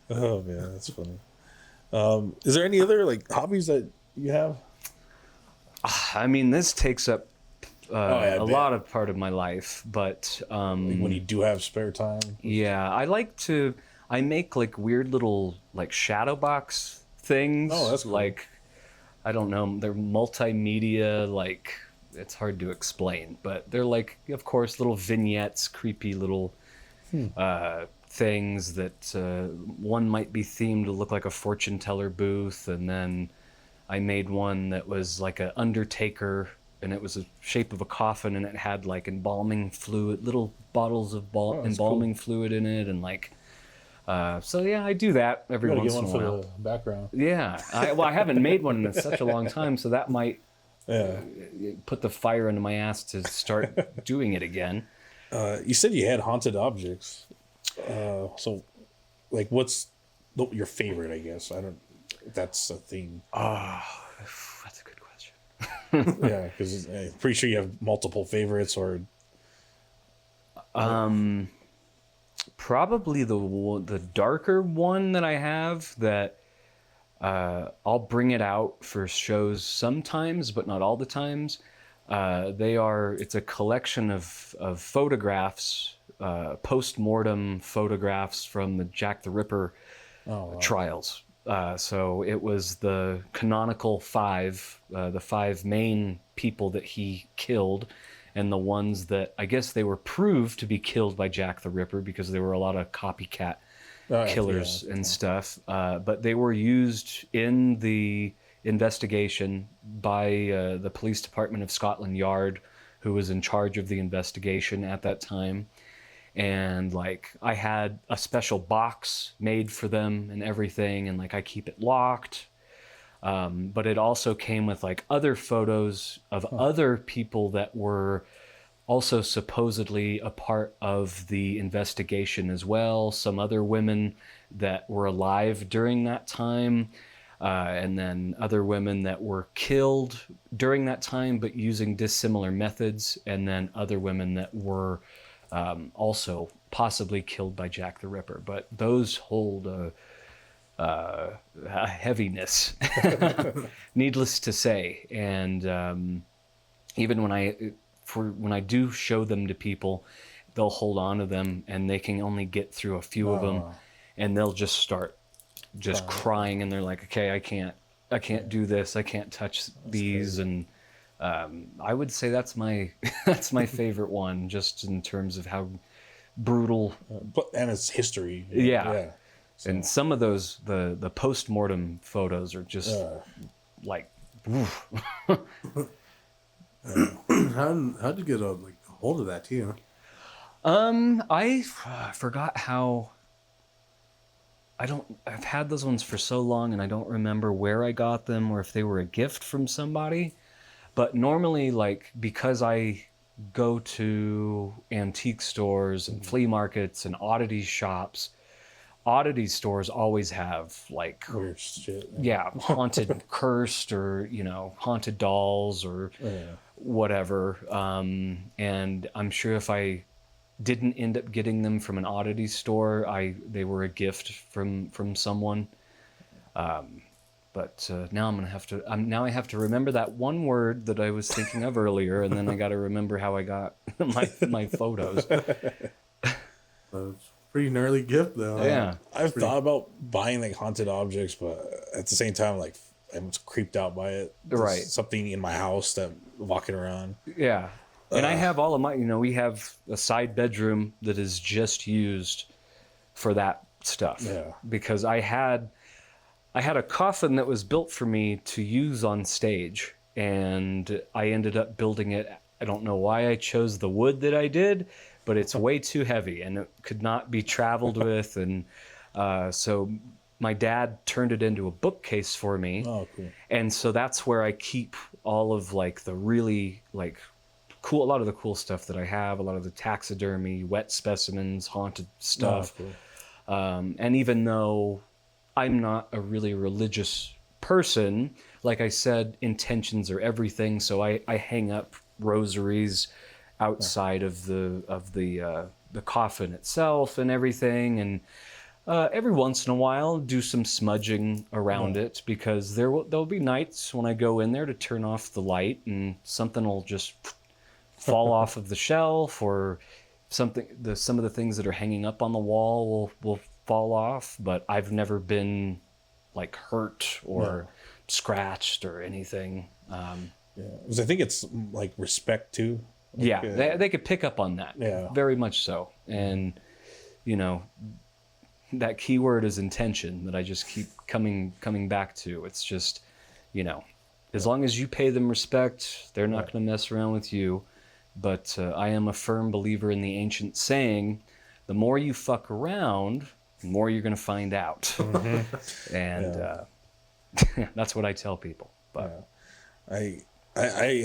Oh man, that's funny. Is there any other hobbies that you have? I mean, this takes up a lot of part of my life, but when you do have spare time. Yeah, I make weird little shadow box things. Oh, that's cool. I don't know, they're multimedia, it's hard to explain, but they're of course, little vignettes, creepy little things that one might be themed to look like a fortune teller booth, and then I made one that was like an undertaker, and it was the shape of a coffin, and it had embalming fluid, little bottles of embalming fluid in it, and so yeah, I do that every once in a while. For the background. Yeah, I haven't made one in such a long time, so that might put the fire into my ass to start doing it again. You said you had haunted objects, so what's your favorite? I guess I don't. If that's a thing. That's a good question. Yeah, because I'm pretty sure you have multiple favorites or. Probably the darker one that I have that I'll bring it out for shows sometimes, but not all the times. It's a collection of photographs, post-mortem photographs from the Jack the Ripper trials. So it was the canonical 5, the 5 main people that he killed, and the ones that I guess they were proved to be killed by Jack the Ripper because there were a lot of copycat killers and stuff. But they were used in the investigation by the police department of Scotland Yard, who was in charge of the investigation at that time. And like I had a special box made for them and everything, and like I keep it locked. But it also came with like other photos of other people that were also supposedly a part of the investigation as well. Some other women that were alive during that time, and then other women that were killed during that time, but using dissimilar methods, and then other women that were also possibly killed by Jack the Ripper. But those hold a heaviness, needless to say. And even when I do show them to people, they'll hold on to them, and they can only get through a few of them, and they'll just start crying, and they're like, okay, I can't do this, I can't touch these. Crazy. And I would say that's my favorite one, just in terms of how brutal. And it's history. Yeah. So. And some of those, the post-mortem photos are just like, How'd you get a hold of that too? I forgot how. I've had those ones for so long, and I don't remember where I got them or if they were a gift from somebody. But normally, like, because I go to antique stores and flea markets and oddity shops, oddity stores always have like weird shit. Yeah, haunted, cursed, or haunted dolls or whatever. And I'm sure if I didn't end up getting them from an oddity store, they were a gift from someone. But now I'm gonna have to. Now I have to remember that one word that I was thinking of earlier, and then I got to remember how I got my photos. Pretty gnarly gift though. Yeah, I've thought about buying like haunted objects, but at the same time, like I'm creeped out by it. There's something in my house that walking around. Yeah, and I have all of my. We have a side bedroom that is just used for that stuff. Yeah, because I had a coffin that was built for me to use on stage, and I ended up building it. I don't know why I chose the wood that I did, but it's way too heavy and it could not be traveled with. And so my dad turned it into a bookcase for me. Oh, cool. And so that's where I keep all of like the really like cool, a lot of the cool stuff that I have, a lot of the taxidermy, wet specimens, haunted stuff. Oh, cool. And even though I'm not a really religious person, like I said, intentions are everything. So I hang up rosaries outside of the coffin itself and everything, and every once in a while do some smudging around it, because there'll be nights when I go in there to turn off the light and something will just fall off of the shelf, or some of the things that are hanging up on the wall will fall off, but I've never been like hurt or scratched or anything. Because I think it's like respect too. Like, yeah, they could pick up on that. Yeah, very much so. And that key word is intention that I just keep coming back to. It's just, as long as you pay them respect, they're not going to mess around with you. But I am a firm believer in the ancient saying, the more you fuck around, the more you're going to find out. Mm-hmm. And that's what I tell people. But I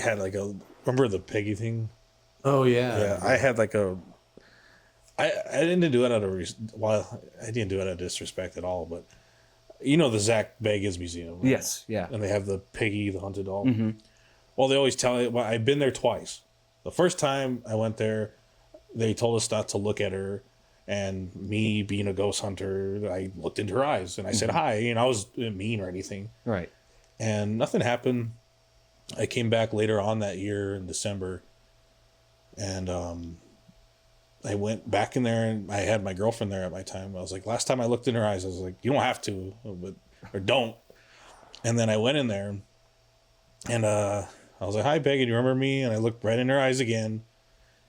had like remember the Peggy thing? Oh yeah. Yeah, I had like I didn't do it out of I didn't do it out of disrespect at all, but the Zach Bagans Museum, right? Yes, yeah. And they have the Peggy, the haunted doll. Mm-hmm. Well, they always tell it. Well, I've been there twice. The first time I went there, they told us not to look at her. And me being a ghost hunter, I looked into her eyes and I said hi. And I was mean or anything. Right. And nothing happened. I came back later on that year in December. And I went back in there and I had my girlfriend there at my time. I was like, last time I looked in her eyes, I was like, you don't have to, or don't. And then I went in there and I was like, hi, Peggy, do you remember me? And I looked right in her eyes again.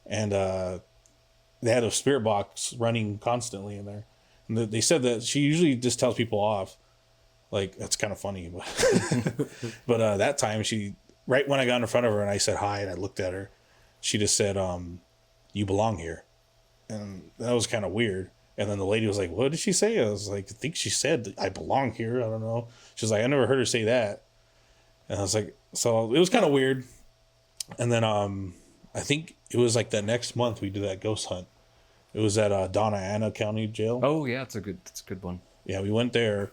And they had a spirit box running constantly in there. And they said that she usually just tells people off. Like, that's kind of funny. But that time, right when I got in front of her and I said hi and I looked at her, she just said, you belong here. And that was kind of weird. And then the lady was like, what did she say? I was like, I think she said, I belong here. I don't know. She was like, I never heard her say that. And I was like, so it was kind of weird. And then I think it was like the next month we did that ghost hunt. It was at Donna Ana County Jail. Oh, yeah, it's a good one. Yeah, we went there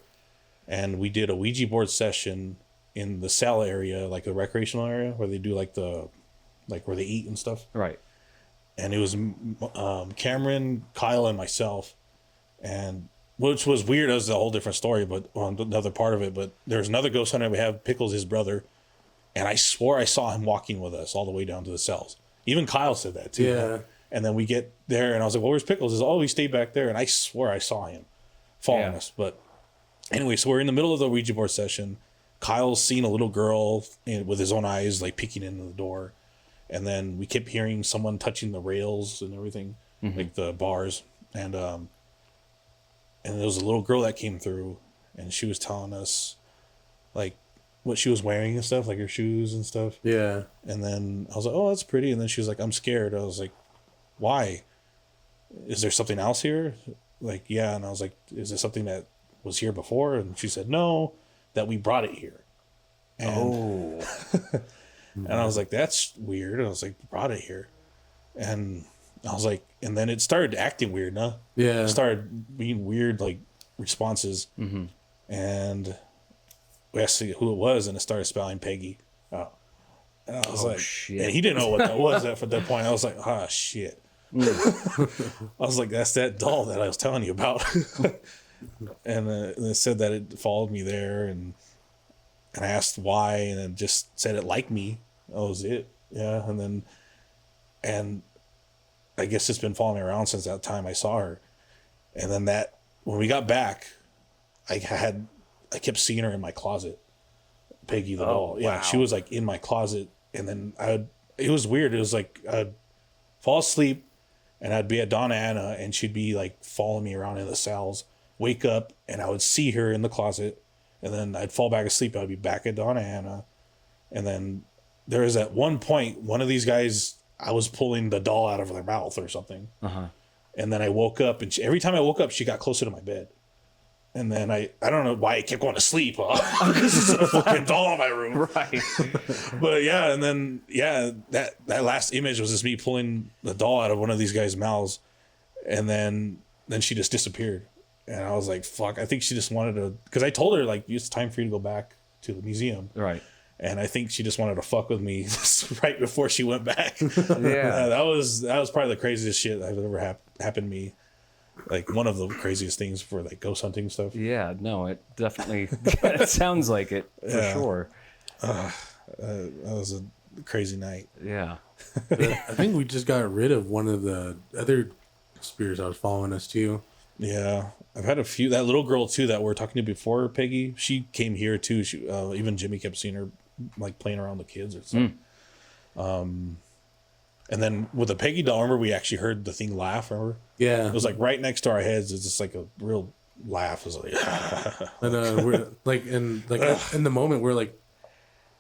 and we did a Ouija board session in the cell area, like the recreational area where they do like where they eat and stuff. Right. And it was Cameron, Kyle, and myself, and which was weird. That was a whole different story, but on another part of it. But there's another ghost hunter. We have Pickles, his brother, and I swore I saw him walking with us all the way down to the cells. Even Kyle said that too. Yeah. And then we get there, and I was like, well, where's Pickles? He's, oh, he stayed back there. And I swore I saw him following us. But anyway, so we're in the middle of the Ouija board session. Kyle's seen a little girl with his own eyes, like peeking into the door. And then we kept hearing someone touching the rails and everything, like the bars. And there was a little girl that came through, and she was telling us, like, what she was wearing and stuff, like her shoes and stuff. Yeah. And then I was like, oh, that's pretty. And then she was like, I'm scared. I was like, why? Is there something else here? Like, yeah. And I was like, is there something that was here before? And she said, no, that we brought it here. And, and I was like, that's weird. I was like, brought it here. And I was like, and then it started acting weird, huh? Yeah. It started being weird, like, responses. Mm-hmm. And we asked who it was, and it started spelling Peggy. Oh. And I was like, shit. And he didn't know what that was at that point. I was like, ah, shit. I was like, that's that doll that I was telling you about. And it said that it followed me there, and I asked why, and it just said it liked me. That was it. Yeah. And I guess it's been following me around since that time I saw her. And then when we got back, I kept seeing her in my closet. Peggy the doll. Yeah. Wow. She was like in my closet, and then it was weird. It was like I'd fall asleep and I'd be at Donna Ana, and she'd be like following me around in the cells, wake up, and I would see her in the closet. And then I'd fall back asleep. I'd be back at Donna Ana. And then there was at one point, one of these guys, I was pulling the doll out of their mouth or something. Uh-huh. And then I woke up, and every time I woke up, she got closer to my bed. And then I don't know why I kept going to sleep. This is a fucking doll in my room. Right. But yeah, and then, yeah, that last image was just me pulling the doll out of one of these guys' mouths. And then she just disappeared. And I was like, fuck, I think she just wanted to, because I told her, like, it's time for you to go back to the museum. Right. And I think she just wanted to fuck with me right before she went back. Yeah. That was probably the craziest shit I've ever happened to me. Like, one of the craziest things for, like, ghost hunting stuff. Yeah, no, it definitely, it sounds like it, for sure. That was a crazy night. Yeah. I think we just got rid of one of the other spirits that was following us, too. Yeah. I've had a few. That little girl, too, that we were talking to before, Peggy, she came here, too. She, even Jimmy kept seeing her, like, playing around with the kids or something. And then with the Peggy doll, remember we actually heard the thing laugh, remember? Yeah. It was, like, right next to our heads. It's just, like, a real laugh. It was like... And we're, like, in the moment, we're like,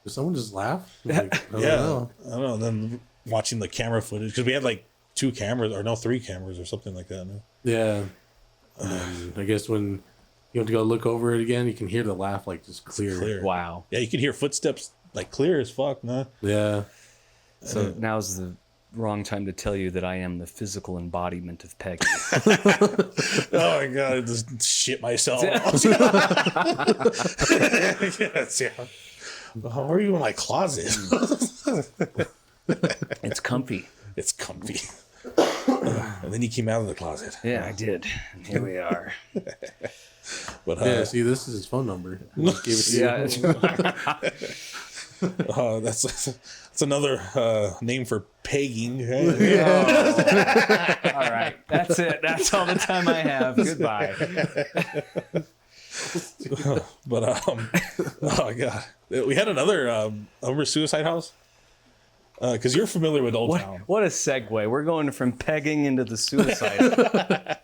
did someone just laugh? Like, I don't know. I don't know. And then watching the camera footage, because we had, like, 3 cameras or something like that. No? Yeah. And I guess when you have to go look over it again, you can hear the laugh, like, just clear. Wow. Yeah, you could hear footsteps, like, clear as fuck, nah? Yeah. So now's the wrong time to tell you that I am the physical embodiment of Peggy. Oh my god, I just shit myself. Yes, yeah. How are you in my closet? It's comfy. It's comfy. And then you came out of the closet. Yeah, I did. And here we are. But Yeah, see, this is his phone number. I just gave it to you. Yeah. That's another name for pegging. All right. That's it. That's all the time I have. Goodbye. But oh god, we had another suicide house. Because you're familiar with Old Town. What a segue. We're going from pegging into the suicide house.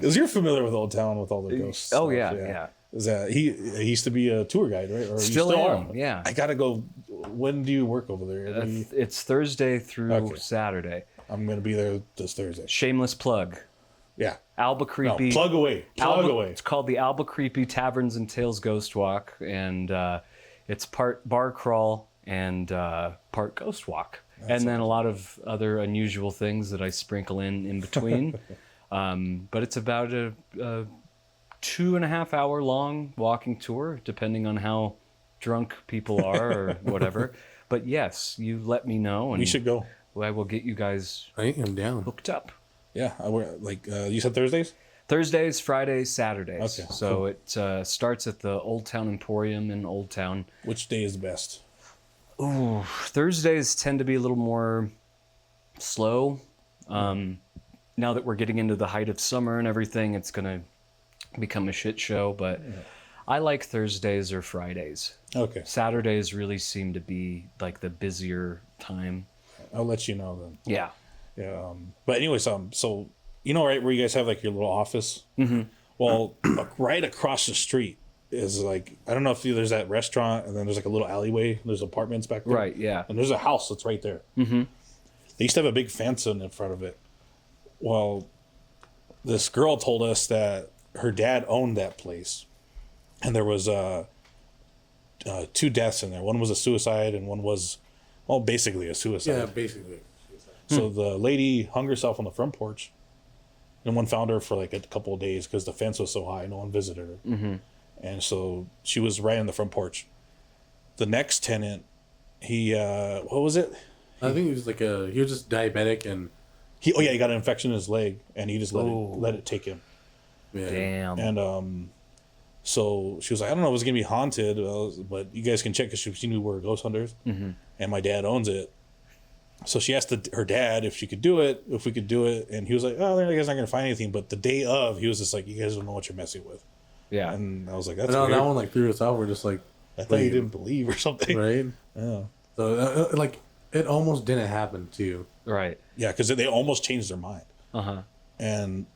Because you're familiar with Old Town with all the ghosts. Oh, stuff, yeah. Is that he used to be a tour guide, right? Or you Still am, are? yeah. I gotta go. When do you work over there? It's Thursday through Saturday. I'm gonna be there this Thursday. Shameless plug. Yeah. Albuquerque. No, plug away. Away. It's called the Albuquerque Taverns and Tales Ghost Walk, and it's part bar crawl and part ghost walk. And then a lot of other unusual things that I sprinkle in between. But it's about a 2.5 hour long walking tour, depending on how drunk people are or whatever. But yes, you let me know, and We should go. I will get you guys I am down. hooked up. Yeah. You said Thursdays? Thursdays, Fridays, Saturdays. Okay, So it starts at the Old Town Emporium in Old Town. Which day is best? Ooh, Thursdays tend to be a little more slow. Now that we're getting into the height of summer and everything, it's going to become a shit show. But I like Thursdays or Fridays. Okay. Saturdays really seem to be like the busier time. I'll let you know then. Yeah. Yeah. But anyways, so you know, right where you guys have like your little office. Mm-hmm. Well, right across the street is like, I don't know if there's that restaurant, and then there's like a little alleyway. There's apartments back there. Right. Yeah. And there's a house that's right there. Mm-hmm. They used to have a big fence in front of it. Well, this girl told us that her dad owned that place, and there was 2 deaths in there. One was a suicide, and one was, well, basically a suicide. Yeah, basically. So the lady hung herself on the front porch. No one found her for like a couple of days because the fence was so high. No one visited her. Mm-hmm. And so she was right on the front porch. The next tenant, he, what was it? I think he was he was just diabetic and... He got an infection in his leg, and he just let it take him. Yeah. Damn. And so she was like, I don't know if it's going to be haunted, but you guys can check because she knew we were ghost hunters. Mm-hmm. And my dad owns it. So she asked her dad if we could do it, and he was like, "Oh, you guys not gonna find anything." But the day of, he was just like, "You guys don't know what you're messing with." Yeah. And I was like, "That's No, weird." that one like threw us out. We're just like, I thought you didn't believe or something, right? Yeah, So it almost didn't happen too. Right. yeah, because they almost changed their mind. Uh-huh. And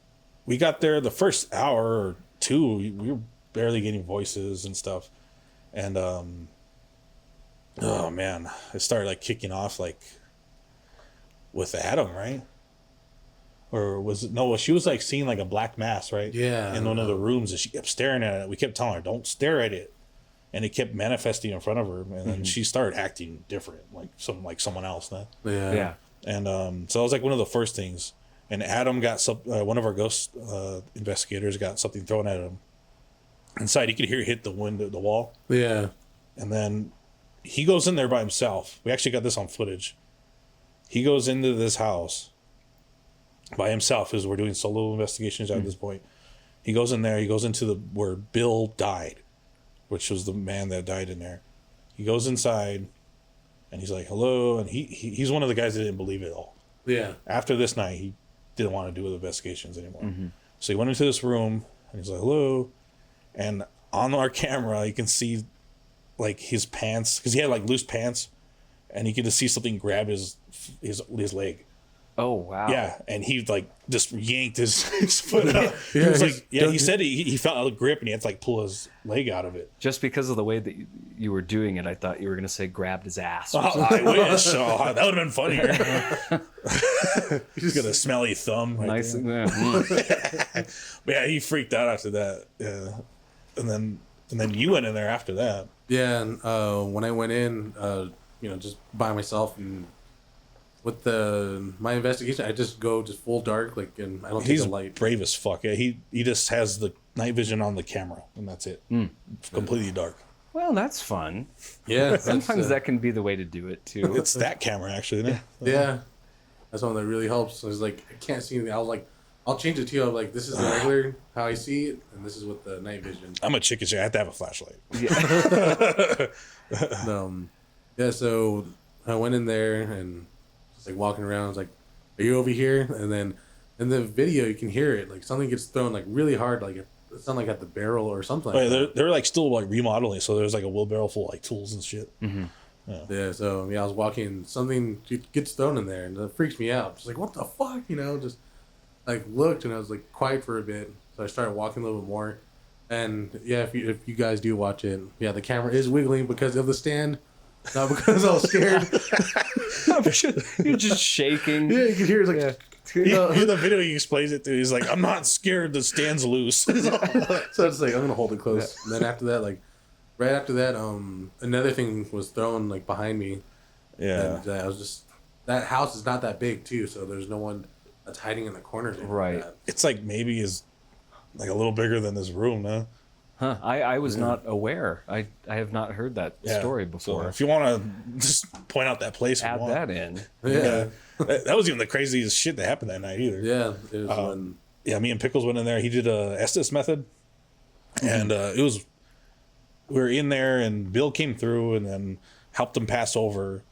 we got there the first hour or two, we were barely getting voices and stuff, and oh man, it started like kicking off like with Adam, right? Or was it, no, she was like seeing like a black mass, right? Yeah. In one of the rooms, and she kept staring at it. We kept telling her, don't stare at it. And it kept manifesting in front of her. And then she started acting different, like someone else then. Yeah. Yeah. And so that was like one of the first things. And Adam got one of our ghost investigators got something thrown at him. Inside, he could hear it hit the wall. Yeah. And then he goes in there by himself. We actually got this on footage. He goes into this house by himself because we're doing solo investigations at this point. He goes in there. He goes into where Bill died, which was the man that died in there. He goes inside, and he's like, "Hello," and he's one of the guys that didn't believe it all. Yeah. After this night, he didn't want to do the investigations anymore. So he went into this room, and he's like, "Hello," and on our camera, you can see like his pants because he had like loose pants. And he could just see something grab his leg. Oh, wow. Yeah, and he like just yanked his foot up. Yeah, He was like, he said he felt a grip and he had to like pull his leg out of it. Just because of the way that you were doing it, I thought you were going to say grabbed his ass. I wish. That would have been funnier. He's got a smelly thumb. Right Nice. there. Yeah. But yeah, he freaked out after that. Yeah, and then you went in there after that. Yeah. And when I went in, just by myself and with my investigation, I just go full dark, and I don't take He's the light. brave as fuck. Yeah, he just has the night vision on the camera, and that's it. Completely dark. Well, that's fun. Yeah, Sometimes that can be the way to do it too. It's that camera actually, isn't it? Yeah, that's one that really helps. It's like I can't see anything. I was like, I'll change it to you. I'm like, this is the regular how I see it, and this is with the night vision. I'm a chicken shit. I have to have a flashlight. Yeah. So I went in there and just like walking around. I was like, "Are you over here?" And then in the video, you can hear it. Like something gets thrown like really hard, like it sounded like at the barrel or something. Like they're like still like remodeling, so there's like a wheelbarrow full of like tools and shit. Mm-hmm. Yeah. So I was walking, something gets thrown in there, and it freaks me out. Just like, what the fuck, just like looked, and I was like quiet for a bit. So I started walking a little bit more, and yeah, if you guys do watch it, yeah, the camera is wiggling because of the stand, not because I was scared. You're just shaking. Yeah, you can hear it's like. In the video, he explains it to. He's like, "I'm not scared. The stand's loose." So it's like I'm gonna hold it close. And then after that, like right after that, another thing was thrown like behind me. Yeah, and I was just that house is not that big too, so there's no one that's hiding in the corners. Right. Like that. it's like maybe is like a little bigger than this room, huh? Huh. I was not aware. I have not heard that story before. So if you want to just point out that place, Add that in. Yeah. That was even the craziest shit that happened that night either. Yeah. It was when. Yeah, me and Pickles went in there. He did a Estes method, and it was we were in there, and Bill came through and then helped him pass over,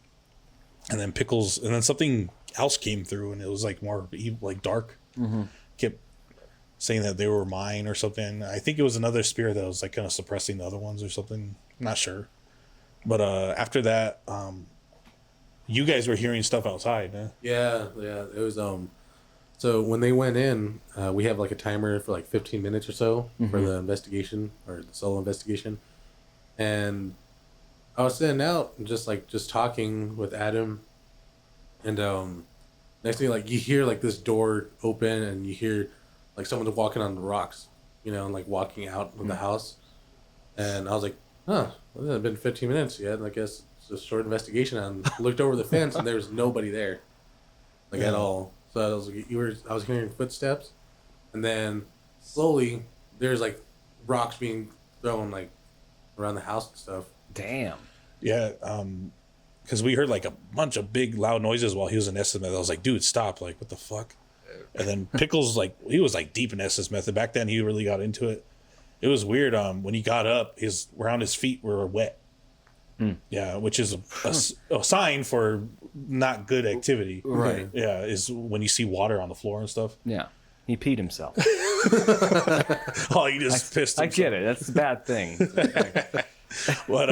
and then Pickles, and then something else came through, and it was like more like dark. Mm-hmm. Kept saying that they were mine or something. I think it was another spirit that was like kind of suppressing the other ones or something. I'm not sure, but after that, you guys were hearing stuff outside, huh? Yeah. It was So when they went in, we have like a timer for like 15 minutes or so for the investigation or the solo investigation, and I was sitting out and just talking with Adam, and next thing like you hear like this door open and you hear like someone walking on the rocks, and like walking out of the house, and I was like, huh, well, it hasn't been 15 minutes yet. And I guess it's a short investigation. And I looked over the fence and there was nobody there, like at all. So I was like, I was hearing footsteps, and then slowly there's like rocks being thrown like around the house and stuff. Damn. Yeah, because we heard like a bunch of big loud noises while he was in Estes method. I was like, dude, stop! Like, what the fuck? And then Pickles, like, he was like deep in Estes method back then. He really got into it. It was weird. When he got up, around his feet were wet. Yeah, which is a sign for not good activity. Right. Yeah, is when you see water on the floor and stuff. Yeah. He peed himself. Oh, you just pissed himself. I get it. That's a bad thing. But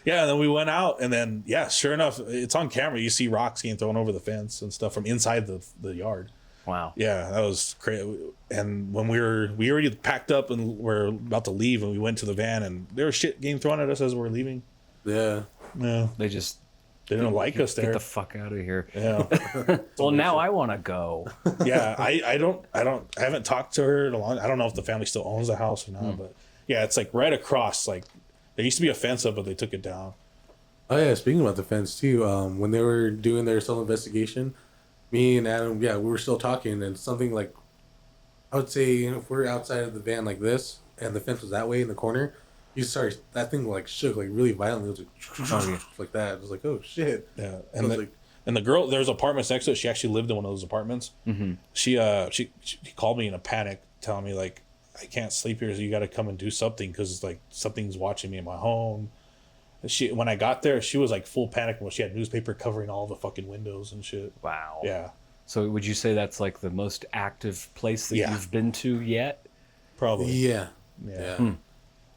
yeah, and then we went out, and then yeah, sure enough, it's on camera. You see rocks getting thrown over the fence and stuff from inside the yard. Wow. Yeah, that was crazy. And when we already packed up and we're about to leave, and we went to the van, and there was shit getting thrown at us as we were leaving. Yeah. Yeah, They didn't like us there. Get the fuck out of here. Yeah. Well, now I want to go. Yeah, I haven't talked to her in a long. I don't know if the family still owns the house or not, but yeah, it's like right across. Like there used to be a fence up, but they took it down. Oh yeah, speaking about the fence too, when they were doing their solo investigation, me and Adam, we were still talking, and something like, I would say if we're outside of the van like this, and the fence was that way in the corner, that thing like shook like really violently. It was like, like that. It was like, oh shit. Yeah, And and the girl, there's apartments next to it. She actually lived in one of those apartments. Mm-hmm. She called me in a panic, telling me like, I can't sleep here, so you got to come and do something because like something's watching me in my home. When I got there, she was like full panic. Well, she had newspaper covering all the fucking windows and shit. Wow. Yeah, So would you say that's like the most active place that you've been to yet? probably. yeah. Yeah.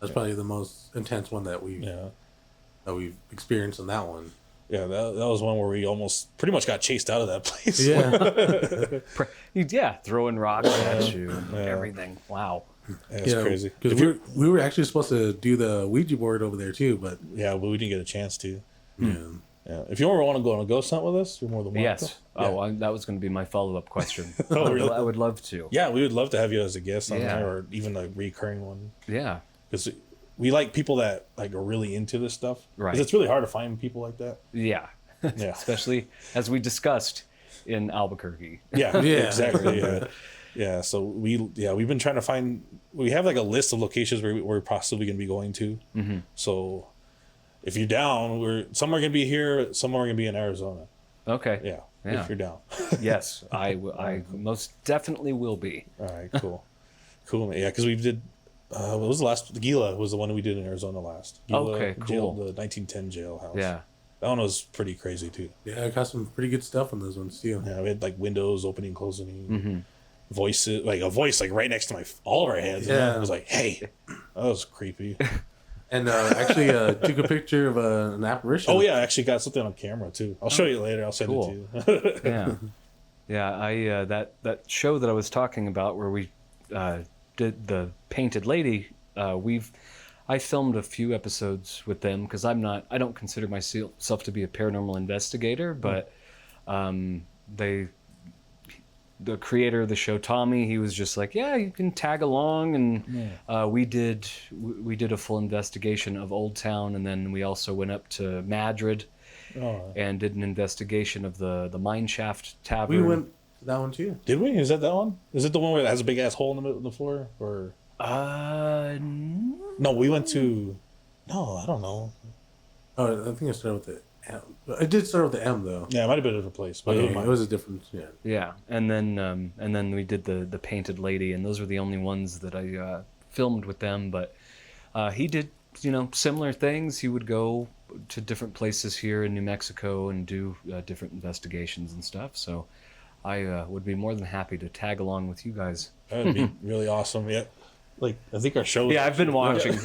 That's probably the most intense one that we've experienced on that one. Yeah, that was one where we almost pretty much got chased out of that place. Yeah. Throwing rocks at you and everything. Wow. That's crazy. Because we were actually supposed to do the Ouija board over there too, but Yeah, but we didn't get a chance to. yeah. Yeah. If you ever want to go on a ghost hunt with us, you're more than welcome. Yes. Yeah. Oh, that was going to be my follow-up question. Oh, really? I would love to. Yeah, we would love to have you as a guest on Yeah. there, or even a recurring one. Yeah. Because we like people that like are really into this stuff. Right. Because it's really hard to find people like that. Yeah. Yeah. Especially as we discussed in Albuquerque. Yeah. Yeah. Exactly. Yeah. Yeah, so we've been trying to find. We have like a list of locations where we're possibly going to be going to. Mm-hmm. So if you're down, some are going to be here, some are going to be in Arizona. Okay. Yeah, Yeah. if you're down. Yes, I most definitely will be. All right, cool. Cool, man. Yeah, because we did. What was the last? Gila was the one we did in Arizona last. Gila, Okay, cool. The 1910 jailhouse. Yeah. That one was pretty crazy too. Yeah, I got some pretty good stuff on those ones too. Yeah, we had like windows opening, closing, voices, like a voice like right next to all of our heads. Yeah. And it was like, hey, that was creepy. And actually took a picture of an apparition. Oh yeah, I actually got something on camera too. I'll show you later. I'll send it to you. Yeah. Yeah, I that show that I was talking about where we did the Painted Lady, I filmed a few episodes with them because I don't consider myself to be a paranormal investigator, but the creator of the show, Tommy, he was just like, yeah, you can tag along, and we did a full investigation of Old Town, and then we also went up to Madrid and did an investigation of the Mine Shaft Tavern. We went to that one too. Did we? Is that one? Is it the one where it has a big ass hole in the floor? Or no, we went to. No, I don't know. Oh, I think it started with the M. It did start with the M though. Yeah, it might have been a different place, but Okay, it was a different. Yeah. Yeah, and then we did the Painted Lady, and those were the only ones that I filmed with them. But he did, similar things. He would go to different places here in New Mexico and do different investigations and stuff. So I would be more than happy to tag along with you guys. That would be really awesome. Yeah, like I think our show. Yeah, I've been watching.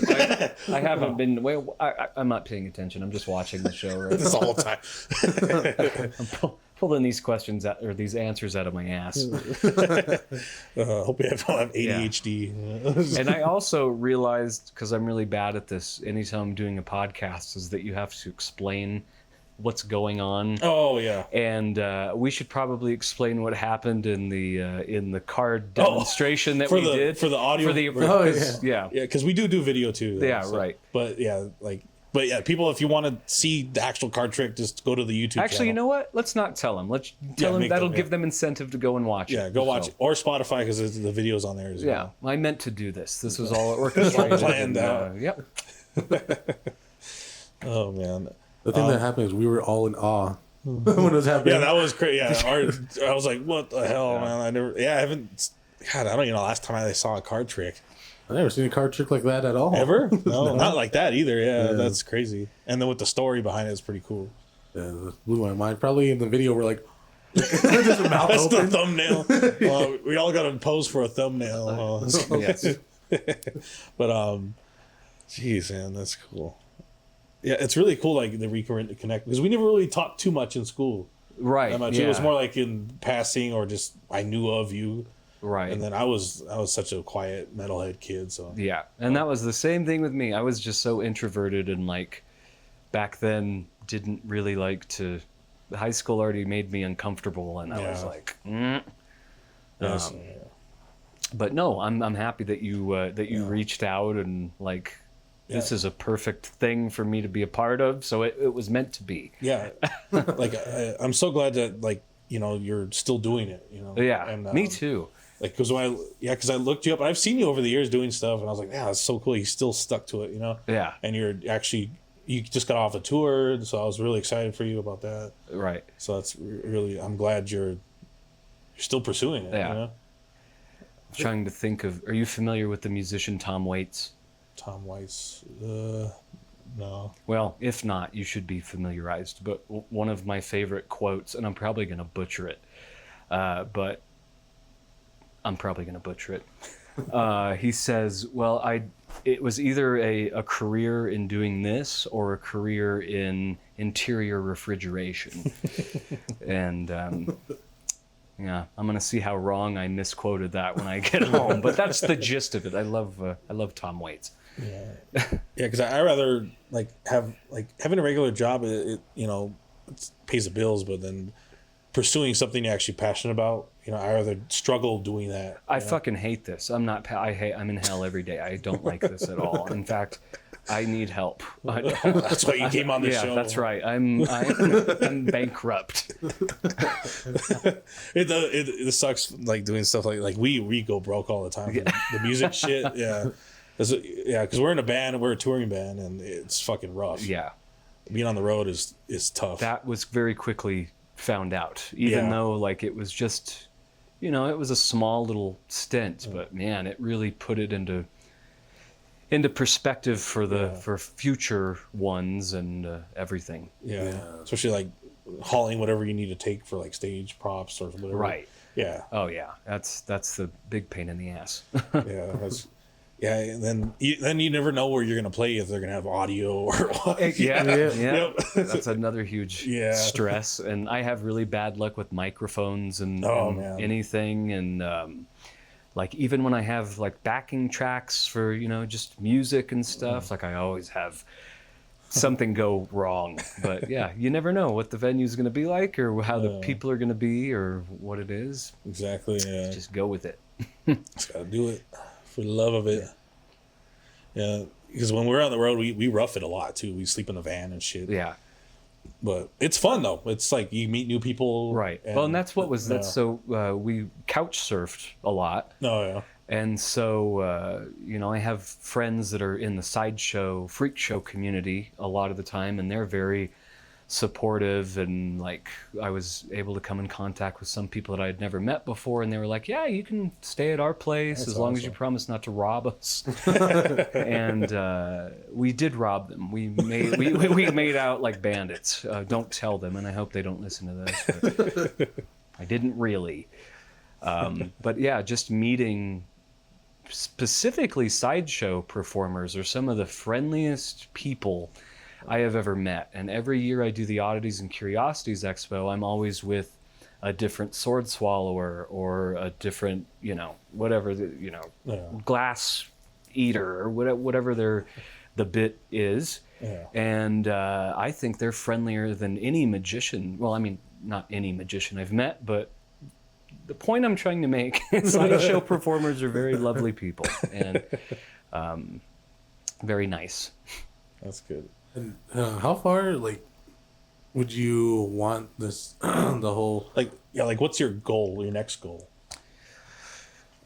I haven't been. I'm not paying attention. I'm just watching the show right this the whole time. I'm pulling these questions out, or these answers out of my ass. Hope you don't have ADHD. And I also realized, because I'm really bad at this, anytime I'm doing a podcast, is that you have to explain what's going on. Oh yeah. And we should probably explain what happened in the card demonstration that we did for the audio. Yeah, because we do video too. Yeah, right. But yeah, people, if you want to see the actual card trick, just go to the YouTube Actually, channel. you know what? Let's not tell them. Let's tell them that'll give them incentive to go and watch it. Yeah, go watch it. Or Spotify, because the video's on there as well. Yeah, I meant to do this. This was all orchestrated. Planned out. Yep. Oh, man. The thing that happened is we were all in awe when it was happening. Yeah, that was crazy. Yeah, I was like, what the hell, man? I haven't. God, I don't even know last time I saw a card trick. I've never seen a card trick like that at all. Ever? No, not like that either. Yeah, that's crazy. And then with the story behind it, it's pretty cool. Yeah, it blew my mind. Probably in the video, we're like, just a mouth that's open. the thumbnail. We all got to pose for a thumbnail. Yes. But geez, man, that's cool. Yeah, it's really cool, like the recurrent connect, because we never really talked too much in school. Right. That much. Yeah. It was more like in passing, or just I knew of you. Right. And then I was such a quiet metalhead kid, so yeah, and that was the same thing with me. I was just so introverted, and like back then didn't really like to. High school already made me uncomfortable, and I was like, Yes. But no, I'm happy that you reached out, and like this is a perfect thing for me to be a part of. So it was meant to be. Yeah, like I'm so glad that you're still doing it. Yeah, and, me too. Like, because I looked you up, and I've seen you over the years doing stuff, and I was like, yeah, it's so cool. You still stuck to it, Yeah. And you just got off a tour, so I was really excited for you about that. Right. So that's really, I'm glad you're still pursuing it. Yeah. I'm trying to think of. Are you familiar with the musician Tom Waits? Tom Waits, no. Well, if not, you should be familiarized. But one of my favorite quotes, and I'm probably going to butcher it, but I'm probably going to butcher it. He says, well, it was either a career in doing this or a career in interior refrigeration. And yeah, I'm going to see how wrong I misquoted that when I get home. But that's the gist of it. I love Tom Waits. Yeah, because I rather having a regular job. It pays the bills, but then pursuing something you're actually passionate about. I rather struggle doing that. I fucking hate this. I'm in hell every day. I don't like this at all. In fact, I need help. That's why you came on the show. Yeah, that's right. I'm bankrupt. It sucks like doing stuff like we go broke all the time. Yeah. The music shit, yeah. Because we're in a band, we're a touring band, and it's fucking rough. Yeah. Being on the road is tough. That was very quickly found out, even though like it was just, it was a small little stint, but man, it really put it into perspective for future ones and everything. Yeah. Especially like hauling whatever you need to take for like stage props or whatever. Right. Yeah. Oh yeah, that's the big pain in the ass. Yeah, and then you never know where you're gonna play, if they're gonna have audio or what. Yeah. Yep. That's another huge stress. And I have really bad luck with microphones and anything. And like even when I have like backing tracks for just music and stuff, like I always have something go wrong. But yeah, you never know what the venue's gonna be like, or how the people are gonna be, or what it is. Exactly. Yeah. Just go with it. Just gotta do it. For the love of it. Yeah, because when we're on the road, we rough it a lot too. We sleep in the van and shit. Yeah. But it's fun though. It's like you meet new people. Right. And that's what was that. So we couch surfed a lot. Oh yeah. And so I have friends that are in the sideshow, freak show community a lot of the time, and they're very supportive. And like I was able to come in contact with some people that I had never met before, and they were like, yeah, you can stay at our place as long as you promise not to rob us. And we did rob them. We made out like bandits. Don't tell them, and I hope they don't listen to this, but I didn't really. But yeah, just meeting specifically sideshow performers are some of the friendliest people I have ever met. And every year I do the Oddities and Curiosities Expo, I'm always with a different sword swallower or a different, whatever, glass eater or whatever the bit is. Yeah. And I think they're friendlier than any magician. Well, I mean, not any magician I've met, but the point I'm trying to make is sideshow performers are very lovely people and very nice. That's good. And how far, would you want this, the whole... what's your goal, your next goal?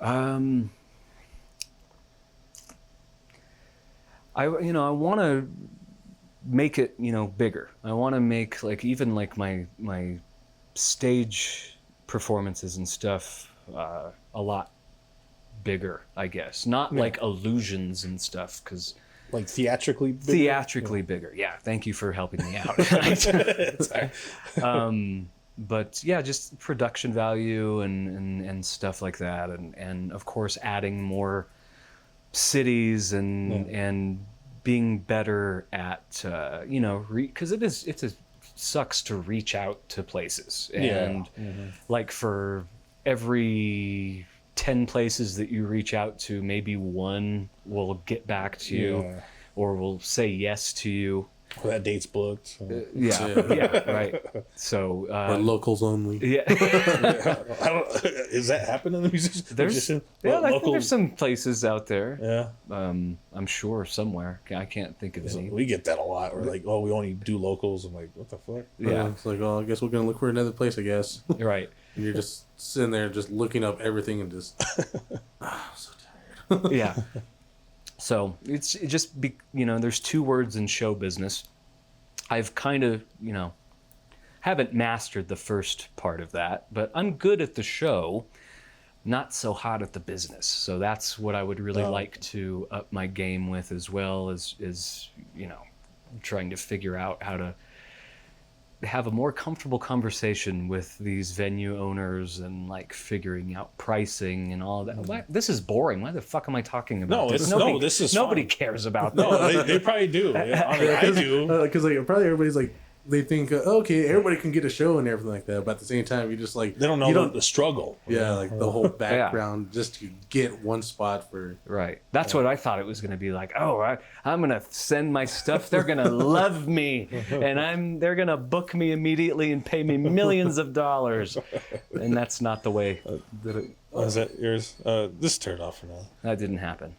I want to make it, bigger. I want to make, even my stage performances and stuff a lot bigger, I guess. Not like illusions and stuff, because... Like theatrically bigger? Theatrically bigger, yeah. Thank you for helping me out. But yeah, just production value and stuff like that. And of course, adding more cities and being better at, because it sucks to reach out to places. And like for every 10 places that you reach out to, maybe one will get back to you or will say yes to you. Well, that date's booked. So. Right. So or locals only. Yeah. Is that happening in the musician? I think there's some places out there. Yeah. I'm sure somewhere. I can't think of any. We get that a lot. We're like, we only do locals. I'm like, what the fuck? Yeah. It's like, I guess we're gonna look for another place, I guess. Right. And you're just sitting there, just looking up everything, and just, I'm so tired. Yeah. So there's two words in show business. I've kind of, haven't mastered the first part of that, but I'm good at the show, not so hot at the business. So that's what I would really like to up my game with, as well as trying to figure out how to have a more comfortable conversation with these venue owners and figuring out pricing and all that. This is boring. Why the fuck am I talking about this? Nobody fun. Cares about No, this. they probably do. Yeah, I do. Because probably everybody's they think, okay, everybody can get a show and everything like that, but at the same time, you just they don't know the struggle. Yeah, the whole background just to get one spot for. Right. That's what I thought it was going to be like. Oh, I'm going to send my stuff. They're going to love me, and they're going to book me immediately and pay me millions of dollars. And that's not the way. Is that yours? This turned off for now. That didn't happen.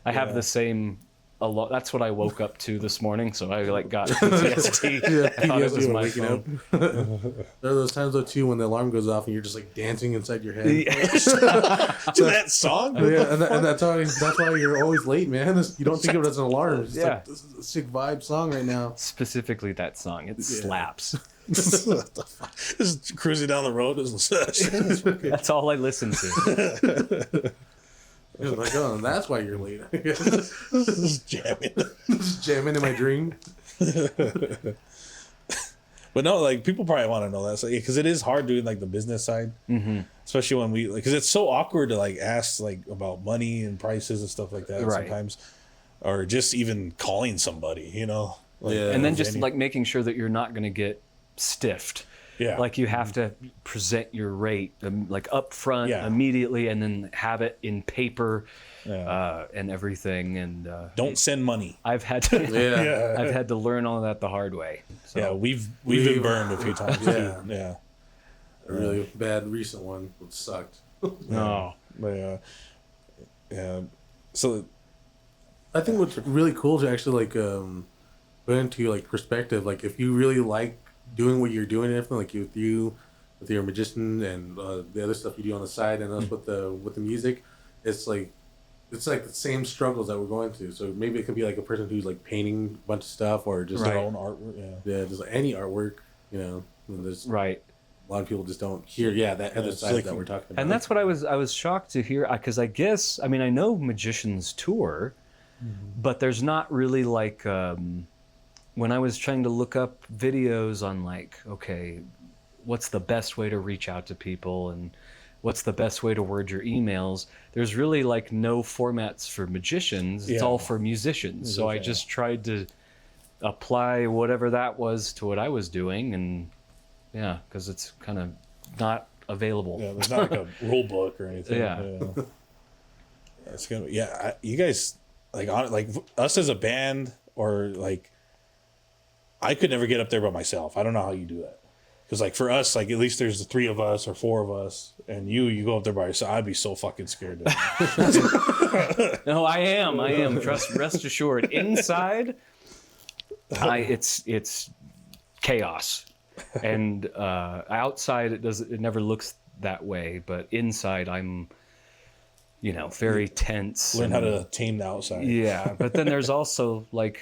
I have the same That's what I woke up to this morning. So I like got PTSD. I thought it was my phone. There are those times though too when the alarm goes off and you're just like dancing inside your head. To that song. Yeah, and that's why you're always late, man. You don't think of it as an alarm. It's like, this is a sick vibe song right now. Specifically that song. It slaps. What the fuck? Just cruising down the road. That's all I listen to. It was like, oh, and that's why you're late. Just jamming. Just jamming in my dream. But no, like people probably want to know that because it is hard doing like the business side, especially when we because it's so awkward to like ask like about money and prices and stuff like that sometimes, or just even calling somebody, you know. Like, and then just like making sure that you're not going to get stiffed. Yeah. Like you have to present your rate like up front immediately and then have it in paper and everything. And don't send money. I've had to I've had to learn all of that the hard way. So. Yeah, we've been burned a few times too. Yeah. A really bad recent one which sucked. No. But yeah. So I think what's really cool to actually like put into like perspective, like if you really like doing what you're doing and everything, like with your magician and the other stuff you do on the side, and us with the music, it's like the same struggles that we're going through. So maybe it could be like a person who's like painting a bunch of stuff or just their own artwork. Yeah, just like any artwork, you know. There's a lot of people just don't hear that other side like, that we're talking about. And that's what I was shocked to hear, because I guess I know magicians tour, but there's not really like. When I was trying to look up videos on like, okay, what's the best way to reach out to people and what's the best way to word your emails, there's really like no formats for magicians. It's all for musicians. So I just tried to apply whatever that was to what I was doing, and because it's kind of not available. Yeah, there's not like a rule book or anything. It's gonna you guys like us as a band or like. I could never get up there by myself. I don't know how you do that. Because, like, for us, like, at least there's the 3 of us or 4 of us. And you go up there by yourself. I'd be so fucking scared. No, I am. Rest assured. Inside, it's chaos. And outside, it never looks that way. But inside, I'm, very tense. Learn how to tame the outside. Yeah. But then there's also, like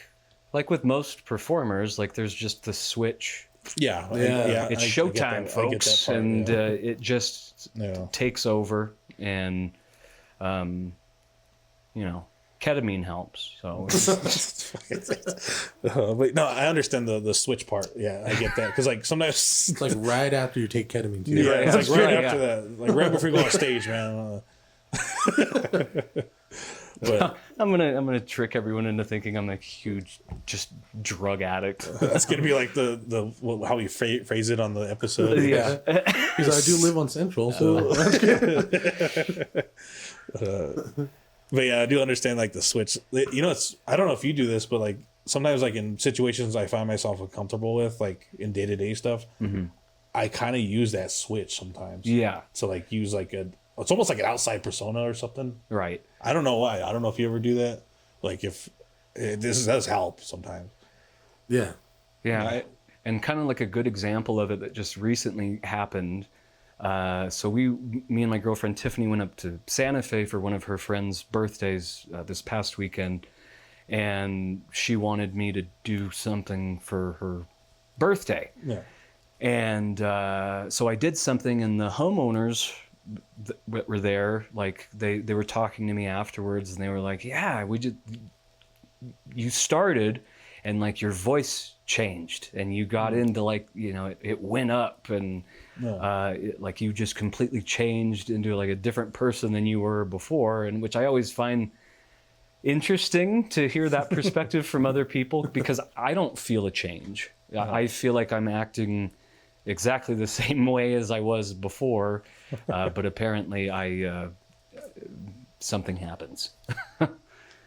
with most performers, like there's just the switch. It's showtime, folks, and it just takes over, and ketamine helps. So, but no, I understand the switch part. Yeah, I get that because like sometimes it's like right after you take ketamine too. Yeah, it's like right after that, like right before you go on stage, man. But I'm gonna trick everyone into thinking I'm a huge just drug addict. That's gonna be like the how you phrase it on the episode. Yeah, because I do live on Central, so. But yeah, I do understand like the switch. It's I don't know if you do this, but like sometimes like in situations I find myself uncomfortable with, like in day-to-day stuff, I kind of use that switch sometimes. Yeah. So like use like it's almost like an outside persona or something. Right. I don't know why. I don't know if you ever do that. Like if this does help sometimes. Yeah. Yeah. And kind of like a good example of it that just recently happened. So me and my girlfriend Tiffany went up to Santa Fe for one of her friends' birthdays this past weekend. And she wanted me to do something for her birthday. Yeah. And so I did something, and the homeowners were there, like they were talking to me afterwards, and they were like, yeah, you started and like your voice changed and you got into like it went up, and like you just completely changed into like a different person than you were before, and which I always find interesting to hear that perspective from other people, because I don't feel a change. I feel like I'm acting exactly the same way as I was before, but apparently something happens.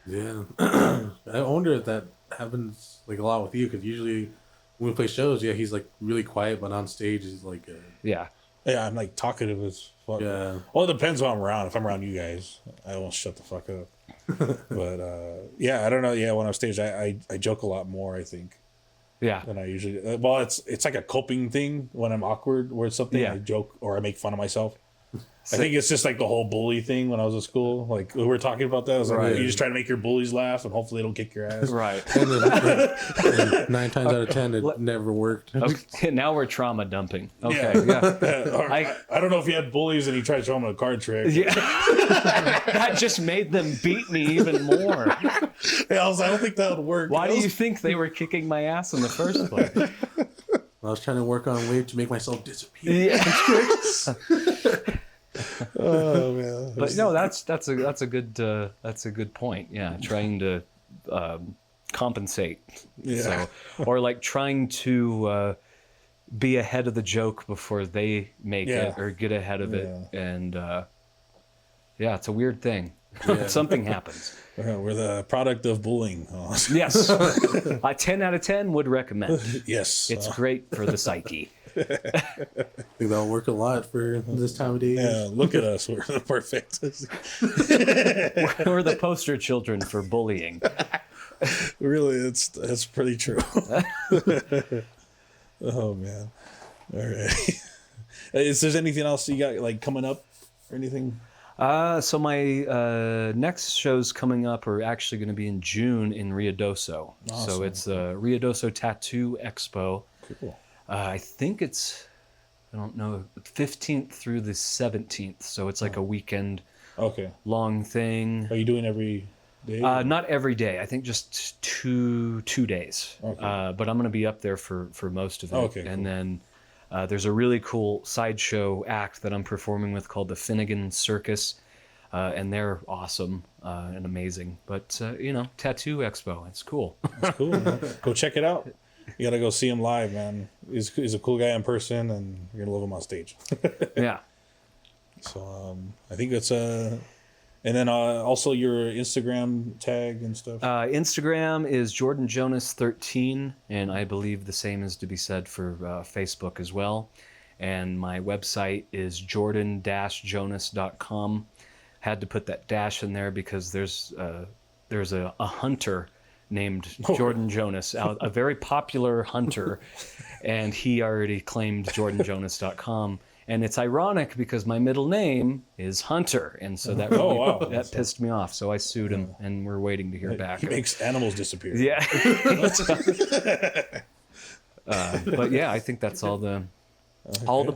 Yeah. I wonder if that happens like a lot with you, because usually when we play shows, he's like really quiet, but on stage he's like yeah, I'm like talkative as fuck. Yeah. Well, it depends when I'm around. If I'm around you guys, I won't shut the fuck up. But yeah, I don't know. Yeah, when I'm stage, I joke a lot more, I think, Yeah. than I usually. Well, it's like a coping thing when I'm awkward or something. Yeah. I joke or I make fun of myself. I think it's just like the whole bully thing when I was in school. Like we were talking about that. I was like, Right. you just try to make your bullies laugh, and hopefully they don't kick your ass. Right. And then 9 times out of 10, it never worked. Okay, now we're trauma dumping. Okay. Yeah. Yeah. Or, I don't know if you had bullies and you tried to show them a card trick. Yeah. That just made them beat me even more. Yeah, I don't think that would work. Why do you think they were kicking my ass in the first place? I was trying to work on a way to make myself disappear. Yeah. Oh man. But no, that's a good point. Yeah, trying to compensate. Yeah. So, or like trying to be ahead of the joke before they make Yeah. it or get ahead of it, Yeah. and yeah, it's a weird thing. Something happens. We're the product of bullying. Oh. Yes, a 10 out of 10 would recommend. Yes. It's great for the psyche. I think that'll work a lot for this time of day. Yeah, look at us. We're perfect. We're the poster children for bullying. Really, that's pretty true. Oh man. All right. Is there anything else you got like coming up or anything? So my next shows coming up are actually going to be in June in Ruidoso. Awesome. So it's the Ruidoso Tattoo Expo. Cool. I think it's, I don't know, 15th through the 17th. So it's like a weekend Okay. long thing. Are you doing every day? Not every day. I think just two days. Okay. But I'm going to be up there for most of it. Okay, And cool. then there's a really cool sideshow act that I'm performing with called the Finnegan Circus. And they're awesome and amazing. But, Tattoo Expo, it's cool. That's cool, man. Go check it out. You gotta go see him live, man. He's a cool guy in person, and you're gonna love him on stage. Yeah. So I think it's and then also your Instagram tag and stuff. Instagram is Jordan Jonas 13, and I believe the same is to be said for Facebook as well. And my website is jordan-jonas.com. Had to put that dash in there because there's a hunter named Jordan Jonas, a very popular hunter, and he already claimed jordanjonas.com. And it's ironic because my middle name is Hunter, and so that really, that pissed me off. So I sued him, and we're waiting to hear back. He makes animals disappear. Yeah. But yeah, I think that's all the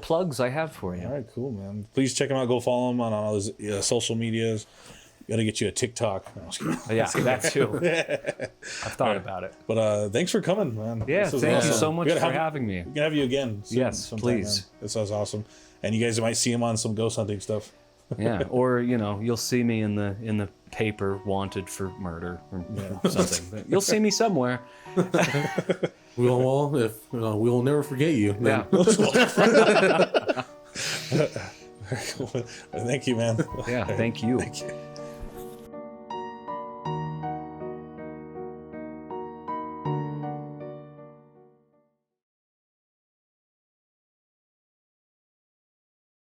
plugs I have for you. All right, cool, man. Please check him out. Go follow him on all his social medias. Gotta get you a TikTok. No, I'm just kidding. Yeah, that too. I've thought about it. But thanks for coming, man. Yeah, This was thank you awesome. so much We gotta for having me. We can have you again. Soon, Yes, sometime, please. Man. This was awesome. And you guys might see him on some ghost hunting stuff. Yeah, or you'll see me in the paper wanted for murder or something. But you'll see me somewhere. We will never forget you. Yeah. Thank you, man. Yeah, thank you. Thank you.